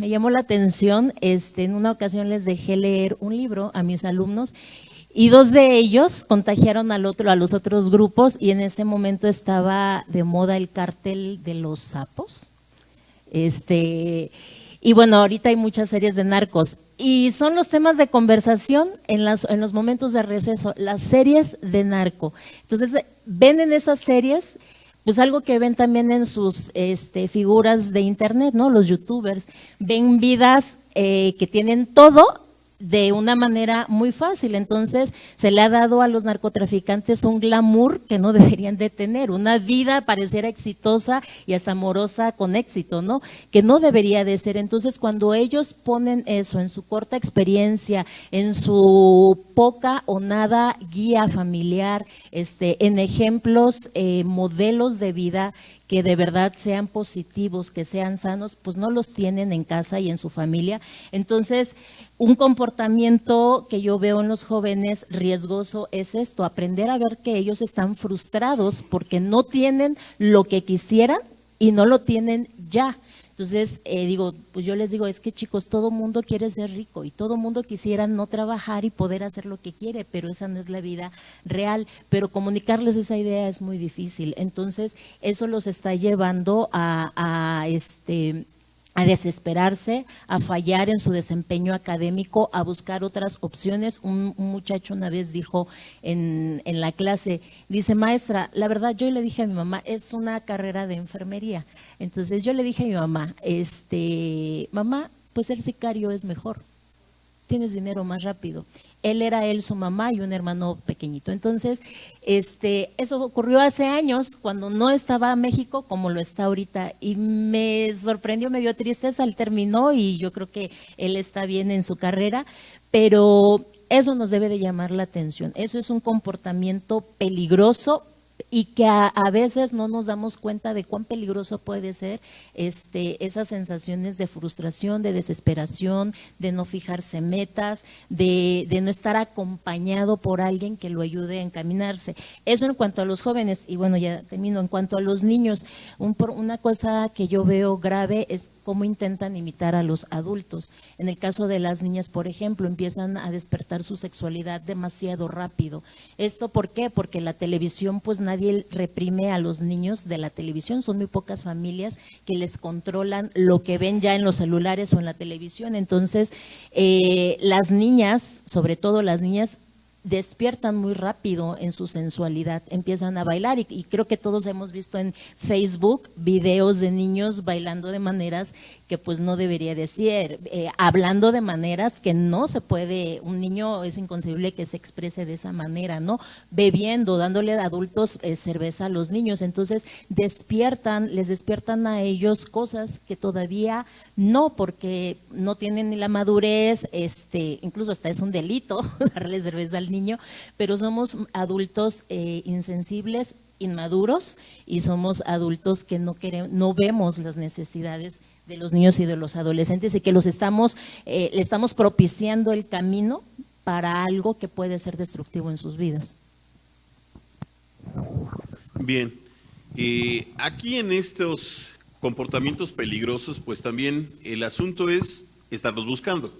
S2: me llamó la atención, en una ocasión les dejé leer un libro a mis alumnos y 2 de ellos contagiaron a los otros grupos y en ese momento estaba de moda el cártel de los sapos. Y bueno, ahorita hay muchas series de narcos y son los temas de conversación en los momentos de receso, las series de narco. Entonces, ven en esas series pues algo que ven también en sus figuras de internet, ¿no? Los youtubers ven vidas que tienen todo de una manera muy fácil. Entonces se le ha dado a los narcotraficantes un glamour que no deberían de tener, una vida pareciera exitosa y hasta amorosa con éxito, ¿no? Que no debería de ser. Entonces cuando ellos ponen eso en su corta experiencia, en su poca o nada guía familiar, en ejemplos, modelos de vida que de verdad sean positivos, que sean sanos, pues no los tienen en casa y en su familia. Entonces, un comportamiento que yo veo en los jóvenes riesgoso es esto, aprender a ver que ellos están frustrados porque no tienen lo que quisieran y no lo tienen ya. Entonces, pues yo les digo, es que chicos, todo mundo quiere ser rico y todo mundo quisiera no trabajar y poder hacer lo que quiere, pero esa no es la vida real. Pero comunicarles esa idea es muy difícil. Entonces, eso los está llevando a desesperarse, a fallar en su desempeño académico, a buscar otras opciones. Un muchacho una vez dijo en la clase, dice, maestra, la verdad yo le dije a mi mamá, es una carrera de enfermería. Entonces yo le dije a mi mamá, mamá, pues ser sicario es mejor, tienes dinero más rápido. Él era su mamá y un hermano pequeñito. Entonces, eso ocurrió hace años, cuando no estaba México como lo está ahorita. Y me sorprendió, me dio tristeza, él terminó y yo creo que él está bien en su carrera, pero eso nos debe de llamar la atención. Eso es un comportamiento peligroso y que a veces no nos damos cuenta de cuán peligroso puede ser esas sensaciones de frustración, de desesperación, de no fijarse metas, de no estar acompañado por alguien que lo ayude a encaminarse. Eso en cuanto a los jóvenes, y bueno, ya termino, en cuanto a los niños, una cosa que yo veo grave es cómo intentan imitar a los adultos. En el caso de las niñas, por ejemplo, empiezan a despertar su sexualidad demasiado rápido. ¿Esto por qué? Porque la televisión, pues nadie reprime a los niños de la televisión, son muy pocas familias que les controlan lo que ven ya en los celulares o en la televisión. Entonces, las niñas, sobre todo las niñas, despiertan muy rápido en su sensualidad, empiezan a bailar y creo que todos hemos visto en Facebook videos de niños bailando de maneras que pues no debería decir, hablando de maneras que no se puede, un niño es inconcebible que se exprese de esa manera, ¿no? Bebiendo, dándole a adultos cerveza a los niños, entonces les despiertan a ellos cosas que todavía no, porque no tienen ni la madurez, incluso hasta es un delito darle cerveza al niño, pero somos adultos insensibles, inmaduros y somos adultos que no vemos las necesidades de los niños y de los adolescentes y que le estamos propiciando el camino para algo que puede ser destructivo en sus vidas.
S3: Bien, aquí en estos comportamientos peligrosos, pues también el asunto es estarlos buscando,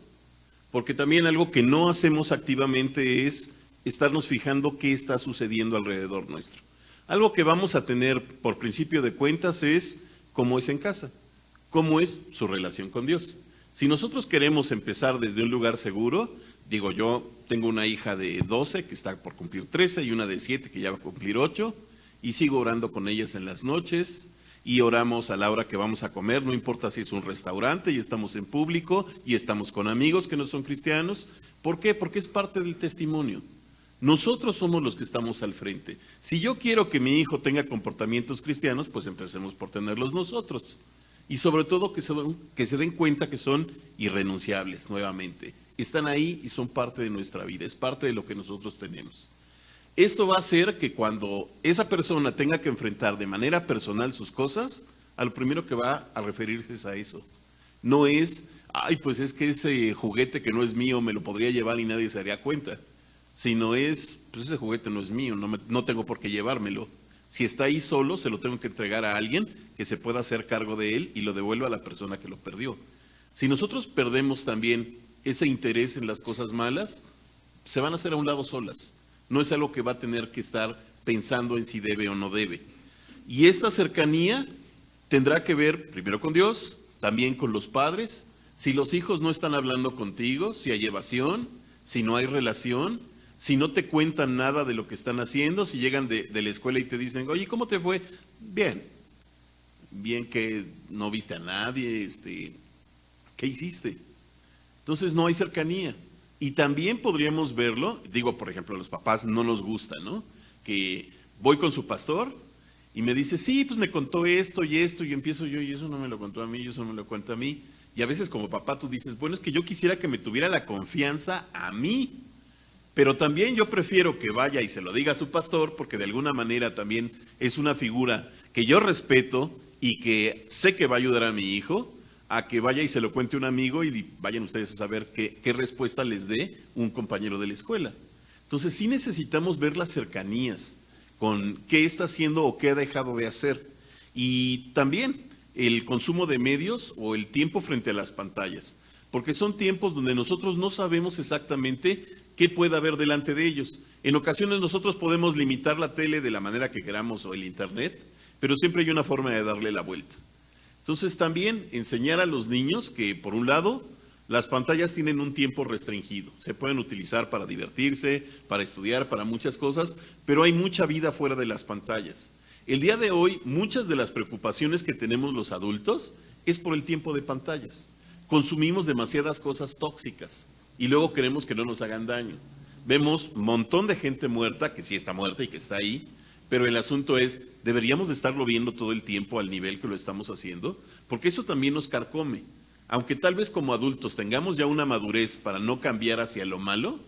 S3: porque también algo que no hacemos activamente es estarnos fijando qué está sucediendo alrededor nuestro. Algo que vamos a tener por principio de cuentas es cómo es en casa, cómo es su relación con Dios. Si nosotros queremos empezar desde un lugar seguro, digo, yo tengo una hija de 12 que está por cumplir 13 y una de 7 que ya va a cumplir 8 y sigo orando con ellas en las noches y oramos a la hora que vamos a comer, no importa si es un restaurante y estamos en público y estamos con amigos que no son cristianos. ¿Por qué? Porque es parte del testimonio. Nosotros somos los que estamos al frente. Si yo quiero que mi hijo tenga comportamientos cristianos, pues empecemos por tenerlos nosotros. Y sobre todo que se den cuenta que son irrenunciables nuevamente. Están ahí y son parte de nuestra vida, es parte de lo que nosotros tenemos. Esto va a hacer que cuando esa persona tenga que enfrentar de manera personal sus cosas, a lo primero que va a referirse es a eso. No es, ay, pues es que ese juguete que no es mío me lo podría llevar y nadie se daría cuenta. Sino es, pues ese juguete no es mío, no tengo por qué llevármelo. Si está ahí solo, se lo tengo que entregar a alguien que se pueda hacer cargo de él y lo devuelva a la persona que lo perdió. Si nosotros perdemos también ese interés en las cosas malas, se van a hacer a un lado solas. No es algo que va a tener que estar pensando en si debe o no debe. Y esta cercanía tendrá que ver primero con Dios, también con los padres. Si los hijos no están hablando contigo, si hay evasión, si no hay relación, si no te cuentan nada de lo que están haciendo, si llegan de la escuela y te dicen, oye, ¿cómo te fue? Bien. Bien que no viste a nadie, ¿qué hiciste? Entonces no hay cercanía. Y también podríamos verlo, digo, por ejemplo, a los papás no nos gusta, ¿no? Que voy con su pastor y me dice, sí, pues me contó esto, y empiezo yo, y eso no me lo contó a mí, y eso no me lo cuenta a mí. Y a veces como papá tú dices, bueno, es que yo quisiera que me tuviera la confianza a mí, pero también yo prefiero que vaya y se lo diga a su pastor, porque de alguna manera también es una figura que yo respeto y que sé que va a ayudar a mi hijo, a que vaya y se lo cuente un amigo y vayan ustedes a saber qué respuesta les dé un compañero de la escuela. Entonces sí necesitamos ver las cercanías con qué está haciendo o qué ha dejado de hacer. Y también el consumo de medios o el tiempo frente a las pantallas, porque son tiempos donde nosotros no sabemos exactamente qué puede haber delante de ellos. En ocasiones nosotros podemos limitar la tele de la manera que queramos o el internet, pero siempre hay una forma de darle la vuelta. Entonces también enseñar a los niños que, por un lado, las pantallas tienen un tiempo restringido. Se pueden utilizar para divertirse, para estudiar, para muchas cosas, pero hay mucha vida fuera de las pantallas. El día de hoy, muchas de las preocupaciones que tenemos los adultos es por el tiempo de pantallas. Consumimos demasiadas cosas tóxicas y luego queremos que no nos hagan daño. Vemos un montón de gente muerta, que sí está muerta y que está ahí, pero el asunto es, ¿deberíamos de estarlo viendo todo el tiempo al nivel que lo estamos haciendo? Porque eso también nos carcome. Aunque tal vez como adultos tengamos ya una madurez para no cambiar hacia lo malo,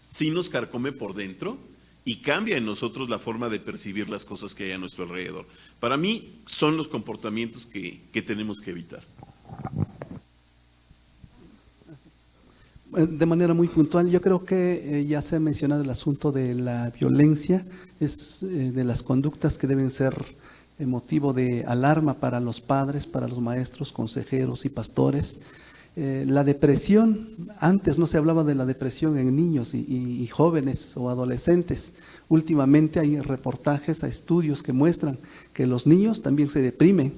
S3: sí nos carcome por dentro y cambia en nosotros la forma de percibir las cosas que hay a nuestro alrededor. Para mí son los comportamientos que tenemos que evitar.
S5: De manera muy puntual, yo creo que ya se ha mencionado el asunto de la violencia, es de las conductas que deben ser motivo de alarma para los padres, para los maestros, consejeros y pastores. La depresión, antes no se hablaba de la depresión en niños y jóvenes o adolescentes. Últimamente hay reportajes, hay estudios que muestran que los niños también se deprimen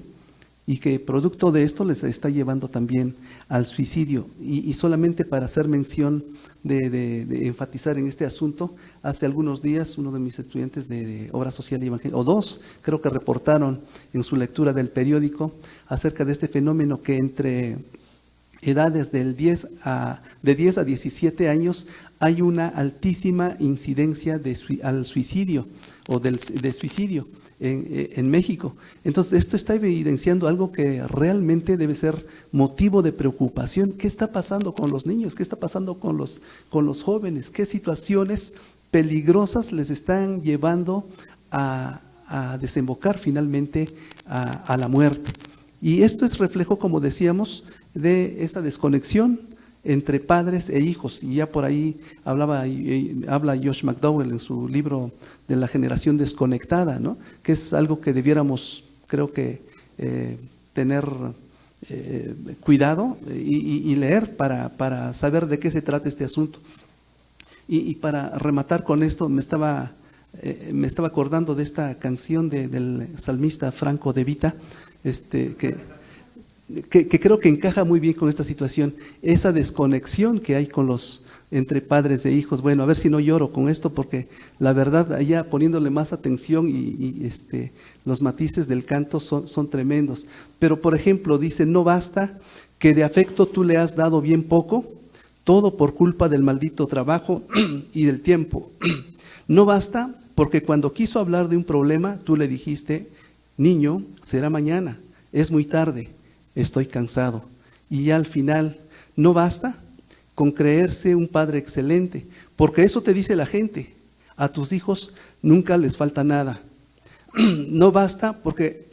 S5: y que producto de esto les está llevando también al suicidio. Y solamente para hacer mención de enfatizar en este asunto, hace algunos días uno de mis estudiantes de Obra Social y Evangelio, o dos, creo que reportaron en su lectura del periódico acerca de este fenómeno que entre edades de 10 a 17 años hay una altísima incidencia al suicidio o de suicidio en México. Entonces esto está evidenciando algo que realmente debe ser motivo de preocupación. ¿Qué está pasando con los niños? ¿Qué está pasando con los jóvenes? ¿Qué situaciones peligrosas les están llevando a desembocar finalmente a la muerte? Y esto es reflejo, como decíamos, de esta desconexión entre padres e hijos. Y ya por ahí habla Josh McDowell en su libro de la generación desconectada, ¿no? Que es algo que debiéramos, creo que, tener cuidado y leer para saber de qué se trata este asunto. Y para rematar con esto, me estaba acordando de esta canción del salmista Franco De Vita, que creo que encaja muy bien con esta situación, esa desconexión que hay entre padres e hijos. Bueno, a ver si no lloro con esto, porque la verdad, allá poniéndole más atención y los matices del canto son tremendos. Pero, por ejemplo, dice, no basta que de afecto tú le has dado bien poco, todo por culpa del maldito trabajo y del tiempo. No basta porque cuando quiso hablar de un problema, tú le dijiste, niño, será mañana, es muy tarde, estoy cansado. Y ya al final, no basta con creerse un padre excelente, porque eso te dice la gente, a tus hijos nunca les falta nada. No basta porque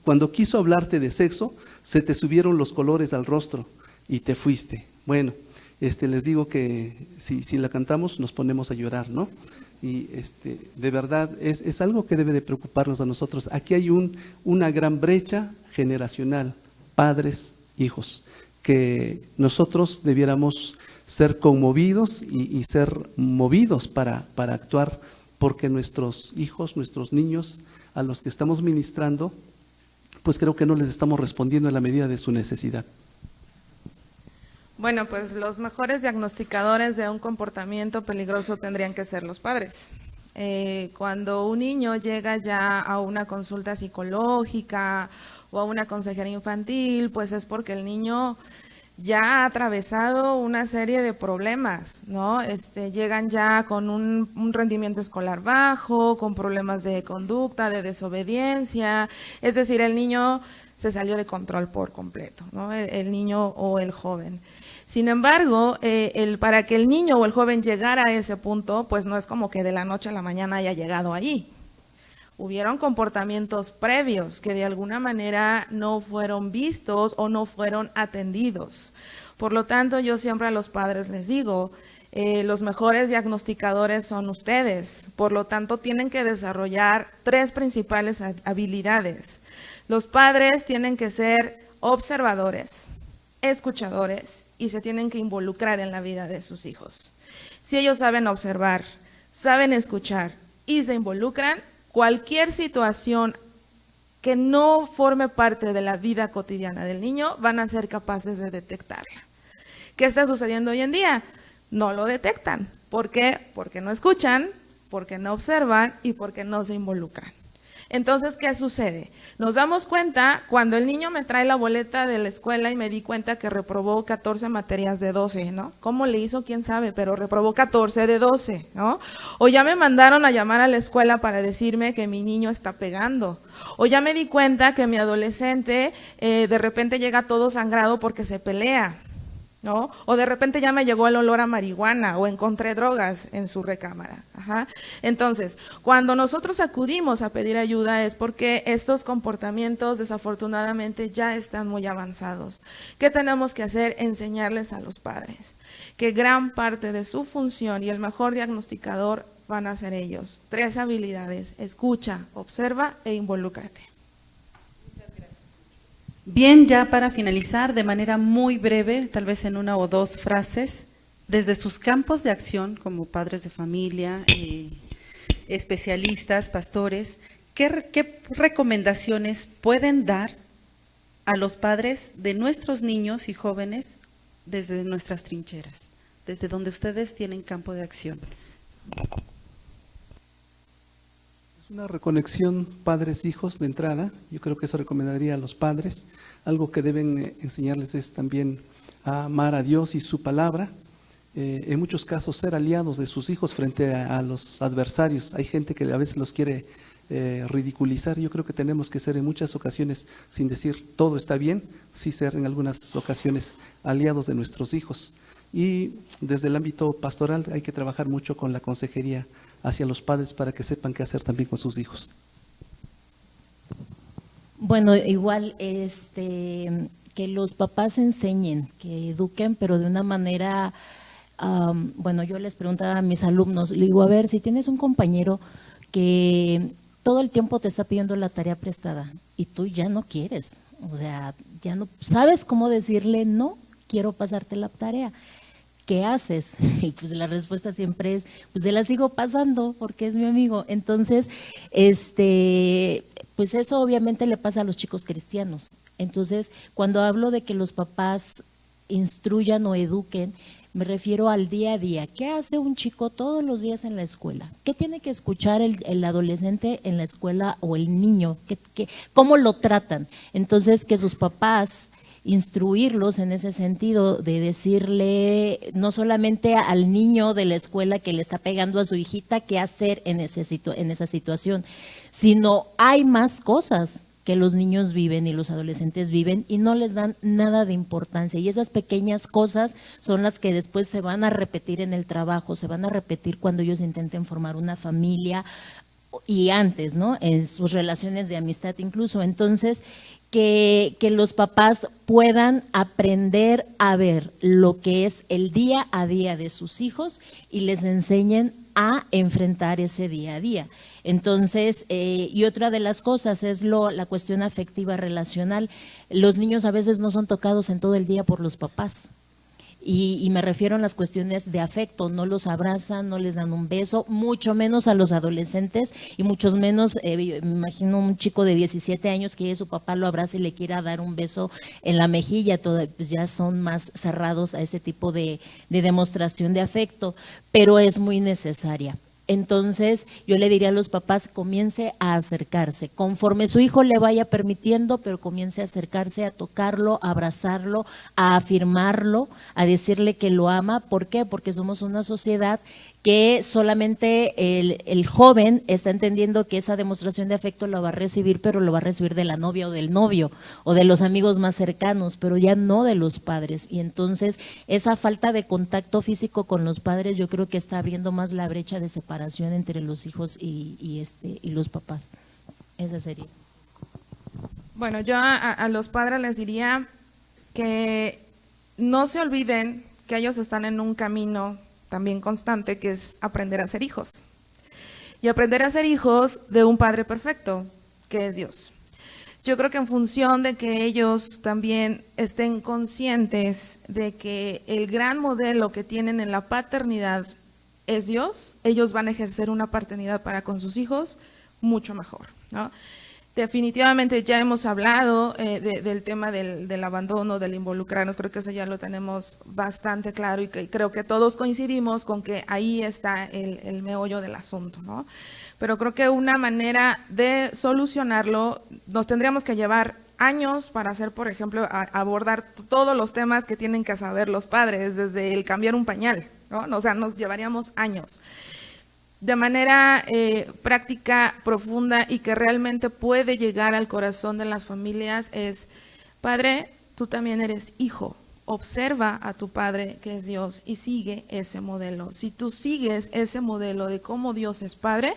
S5: cuando quiso hablarte de sexo, se te subieron los colores al rostro y te fuiste. Bueno, les digo que si la cantamos nos ponemos a llorar, ¿no? Y de verdad es algo que debe de preocuparnos a nosotros. Aquí hay una gran brecha generacional, padres, hijos, que nosotros debiéramos ser conmovidos y ser movidos para actuar, porque nuestros hijos, nuestros niños, a los que estamos ministrando, pues creo que no les estamos respondiendo en la medida de su necesidad.
S4: Bueno, pues los mejores diagnosticadores de un comportamiento peligroso tendrían que ser los padres. Cuando un niño llega ya a una consulta psicológica o a una consejería infantil, pues es porque el niño ya ha atravesado una serie de problemas, ¿no? Llegan ya con un rendimiento escolar bajo, con problemas de conducta, de desobediencia, es decir, el niño se salió de control por completo, ¿no? El niño o el joven. Sin embargo, para que el niño o el joven llegara a ese punto, pues no es como que de la noche a la mañana haya llegado allí. Hubieron comportamientos previos que de alguna manera no fueron vistos o no fueron atendidos. Por lo tanto, yo siempre a los padres les digo, los mejores diagnosticadores son ustedes. Por lo tanto, tienen que desarrollar 3 principales habilidades. Los padres tienen que ser observadores, escuchadores y se tienen que involucrar en la vida de sus hijos. Si ellos saben observar, saben escuchar y se involucran, cualquier situación que no forme parte de la vida cotidiana del niño, van a ser capaces de detectarla. ¿Qué está sucediendo hoy en día? No lo detectan. ¿Por qué? Porque no escuchan, porque no observan y porque no se involucran. Entonces, ¿qué sucede? Nos damos cuenta cuando el niño me trae la boleta de la escuela y me di cuenta que reprobó 14 materias de 12, ¿no? ¿Cómo le hizo? ¿Quién sabe? Pero reprobó 14 de 12, ¿no? O ya me mandaron a llamar a la escuela para decirme que mi niño está pegando. O ya me di cuenta que mi adolescente de repente llega todo sangrado porque se pelea, ¿no? O de repente ya me llegó el olor a marihuana o encontré drogas en su recámara. Ajá. Entonces, cuando nosotros acudimos a pedir ayuda es porque estos comportamientos desafortunadamente ya están muy avanzados. ¿Qué tenemos que hacer? Enseñarles a los padres que gran parte de su función y el mejor diagnosticador van a ser ellos. 3 habilidades: escucha, observa e involúcrate.
S1: Bien, ya para finalizar, de manera muy breve, tal vez en 1 o 2 frases, desde sus campos de acción como padres de familia, especialistas, pastores, ¿qué recomendaciones pueden dar a los padres de nuestros niños y jóvenes desde nuestras trincheras, desde donde ustedes tienen campo de acción?
S5: Una reconexión padres-hijos de entrada. Yo creo que eso recomendaría a los padres. Algo que deben enseñarles es también a amar a Dios y su palabra. En muchos casos ser aliados de sus hijos frente a los adversarios. Hay gente que a veces los quiere ridiculizar. Yo creo que tenemos que ser en muchas ocasiones, sin decir todo está bien, sí ser en algunas ocasiones aliados de nuestros hijos. Y desde el ámbito pastoral hay que trabajar mucho con la consejería hacia los padres para que sepan qué hacer también con sus hijos.
S2: Bueno, igual que los papás enseñen, que eduquen, pero de una manera, bueno, yo les preguntaba a mis alumnos, le digo, a ver, si tienes un compañero que todo el tiempo te está pidiendo la tarea prestada y tú ya no quieres, o sea, ya no sabes cómo decirle, no quiero pasarte la tarea. ¿Qué haces? Y pues la respuesta siempre es, pues se la sigo pasando porque es mi amigo. Entonces, pues eso obviamente le pasa a los chicos cristianos. Entonces, cuando hablo de que los papás instruyan o eduquen, me refiero al día a día. ¿Qué hace un chico todos los días en la escuela? ¿Qué tiene que escuchar el adolescente en la escuela o el niño? ¿Cómo lo tratan? Entonces, que sus papás instruirlos en ese sentido de decirle no solamente al niño de la escuela que le está pegando a su hijita qué hacer en esa situación, sino hay más cosas que los niños viven y los adolescentes viven y no les dan nada de importancia, y esas pequeñas cosas son las que después se van a repetir en el trabajo, se van a repetir cuando ellos intenten formar una familia y antes, ¿no? En sus relaciones de amistad incluso. Entonces, que los papás puedan aprender a ver lo que es el día a día de sus hijos y les enseñen a enfrentar ese día a día. Entonces, y otra de las cosas es la cuestión afectiva relacional. Los niños a veces no son tocados en todo el día por los papás. Y me refiero a las cuestiones de afecto, no los abrazan, no les dan un beso, mucho menos a los adolescentes y mucho menos, me imagino un chico de 17 años que su papá lo abraza y le quiera dar un beso en la mejilla, pues ya son más cerrados a ese tipo de demostración de afecto, pero es muy necesaria. Entonces, yo le diría a los papás, comience a acercarse, conforme su hijo le vaya permitiendo, pero comience a acercarse, a tocarlo, a abrazarlo, a afirmarlo, a decirle que lo ama. ¿Por qué? Porque somos una sociedad que solamente el joven está entendiendo que esa demostración de afecto lo va a recibir, pero lo va a recibir de la novia o del novio o de los amigos más cercanos, pero ya no de los padres. Y entonces esa falta de contacto físico con los padres yo creo que está abriendo más la brecha de separación entre los hijos y los papás. Esa sería.
S4: Bueno, yo a los padres les diría que no se olviden que ellos están en un camino también constante, que es aprender a ser hijos. Y aprender a ser hijos de un Padre perfecto, que es Dios. Yo creo que en función de que ellos también estén conscientes de que el gran modelo que tienen en la paternidad es Dios, ellos van a ejercer una paternidad para con sus hijos mucho mejor, ¿no? Definitivamente ya hemos hablado del tema del abandono, del involucrarnos, creo que eso ya lo tenemos bastante claro y que creo que todos coincidimos con que ahí está el meollo del asunto, ¿no? Pero creo que una manera de solucionarlo, nos tendríamos que llevar años para hacer, por ejemplo, abordar todos los temas que tienen que saber los padres, desde el cambiar un pañal, ¿no? O sea, nos llevaríamos años. De manera práctica, profunda y que realmente puede llegar al corazón de las familias es, padre, tú también eres hijo, observa a tu padre que es Dios y sigue ese modelo. Si tú sigues ese modelo de cómo Dios es padre,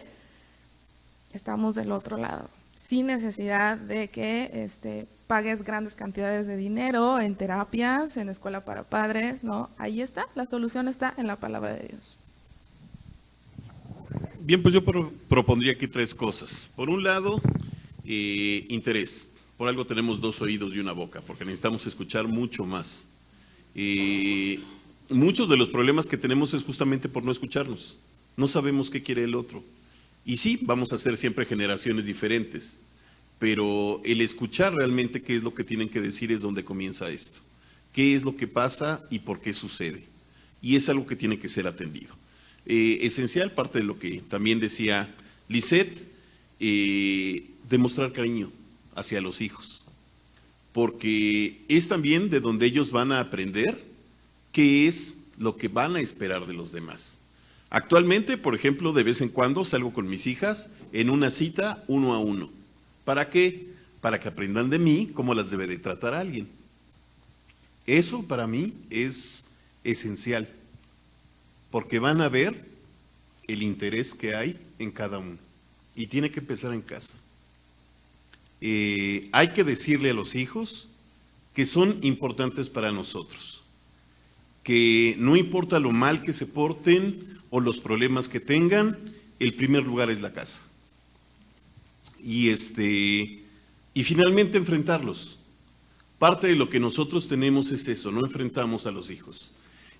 S4: estamos del otro lado, sin necesidad de que pagues grandes cantidades de dinero en terapias, en escuela para padres, ¿no? Ahí está, la solución está en la palabra de Dios.
S3: Bien, pues yo propondría aquí 3 cosas. Por un lado, interés. Por algo tenemos 2 oídos y una boca, porque necesitamos escuchar mucho más. Muchos de los problemas que tenemos es justamente por no escucharnos. No sabemos qué quiere el otro. Y sí, vamos a ser siempre generaciones diferentes, pero el escuchar realmente qué es lo que tienen que decir es donde comienza esto. ¿Qué es lo que pasa y por qué sucede? Y es algo que tiene que ser atendido. Esencial, parte de lo que también decía Lisette, demostrar cariño hacia los hijos, porque es también de donde ellos van a aprender qué es lo que van a esperar de los demás. Actualmente, por ejemplo, de vez en cuando salgo con mis hijas en una cita 1 a 1. ¿Para qué? Para que aprendan de mí cómo las debe de tratar a alguien. Eso para mí es esencial, porque van a ver el interés que hay en cada uno. Y tiene que empezar en casa. Hay que decirle a los hijos que son importantes para nosotros, que no importa lo mal que se porten o los problemas que tengan, el primer lugar es la casa. Y finalmente enfrentarlos. Parte de lo que nosotros tenemos es eso, no enfrentamos a los hijos.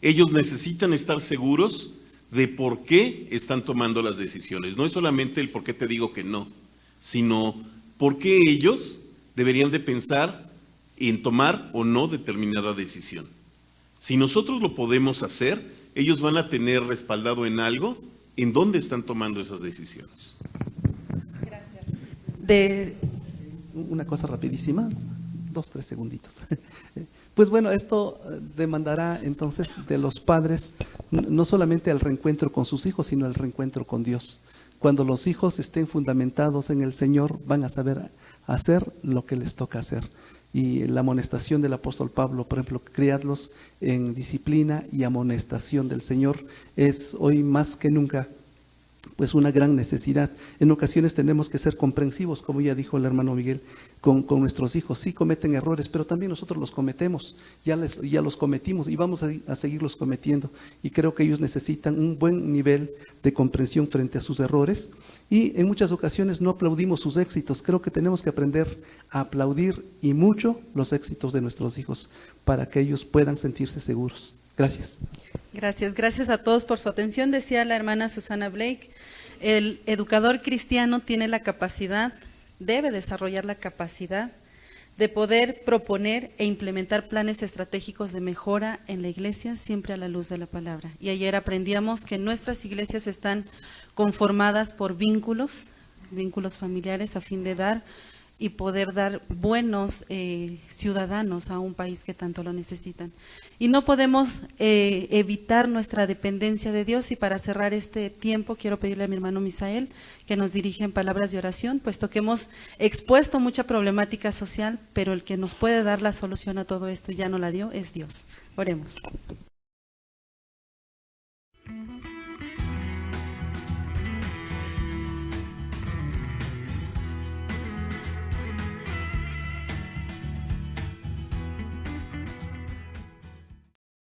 S3: Ellos necesitan estar seguros de por qué están tomando las decisiones. No es solamente el por qué te digo que no, sino por qué ellos deberían de pensar en tomar o no determinada decisión. Si nosotros lo podemos hacer, ellos van a tener respaldado en algo en dónde están tomando esas decisiones.
S1: Gracias.
S5: Una cosa rapidísima, 2-3 segunditos. Pues bueno, esto demandará entonces de los padres no solamente el reencuentro con sus hijos, sino el reencuentro con Dios. Cuando los hijos estén fundamentados en el Señor, van a saber hacer lo que les toca hacer. Y la amonestación del apóstol Pablo, por ejemplo, criadlos en disciplina y amonestación del Señor, es hoy más que nunca pues una gran necesidad. En ocasiones tenemos que ser comprensivos, como ya dijo el hermano Miguel, con nuestros hijos. Sí cometen errores, pero también nosotros los cometemos, ya los cometimos y vamos a seguirlos cometiendo. Y creo que ellos necesitan un buen nivel de comprensión frente a sus errores. Y en muchas ocasiones no aplaudimos sus éxitos. Creo que tenemos que aprender a aplaudir y mucho los éxitos de nuestros hijos para que ellos puedan sentirse seguros. Gracias.
S1: Gracias a todos por su atención. Decía la hermana Susana Blake, el educador cristiano tiene la capacidad, debe desarrollar la capacidad de poder proponer e implementar planes estratégicos de mejora en la iglesia, siempre a la luz de la palabra. Y ayer aprendíamos que nuestras iglesias están conformadas por vínculos familiares a fin de dar y poder dar buenos ciudadanos a un país que tanto lo necesitan. Y no podemos evitar nuestra dependencia de Dios. Y para cerrar este tiempo, quiero pedirle a mi hermano Misael que nos dirija en palabras de oración, puesto que hemos expuesto mucha problemática social, pero el que nos puede dar la solución a todo esto, ya no la dio, es Dios. Oremos.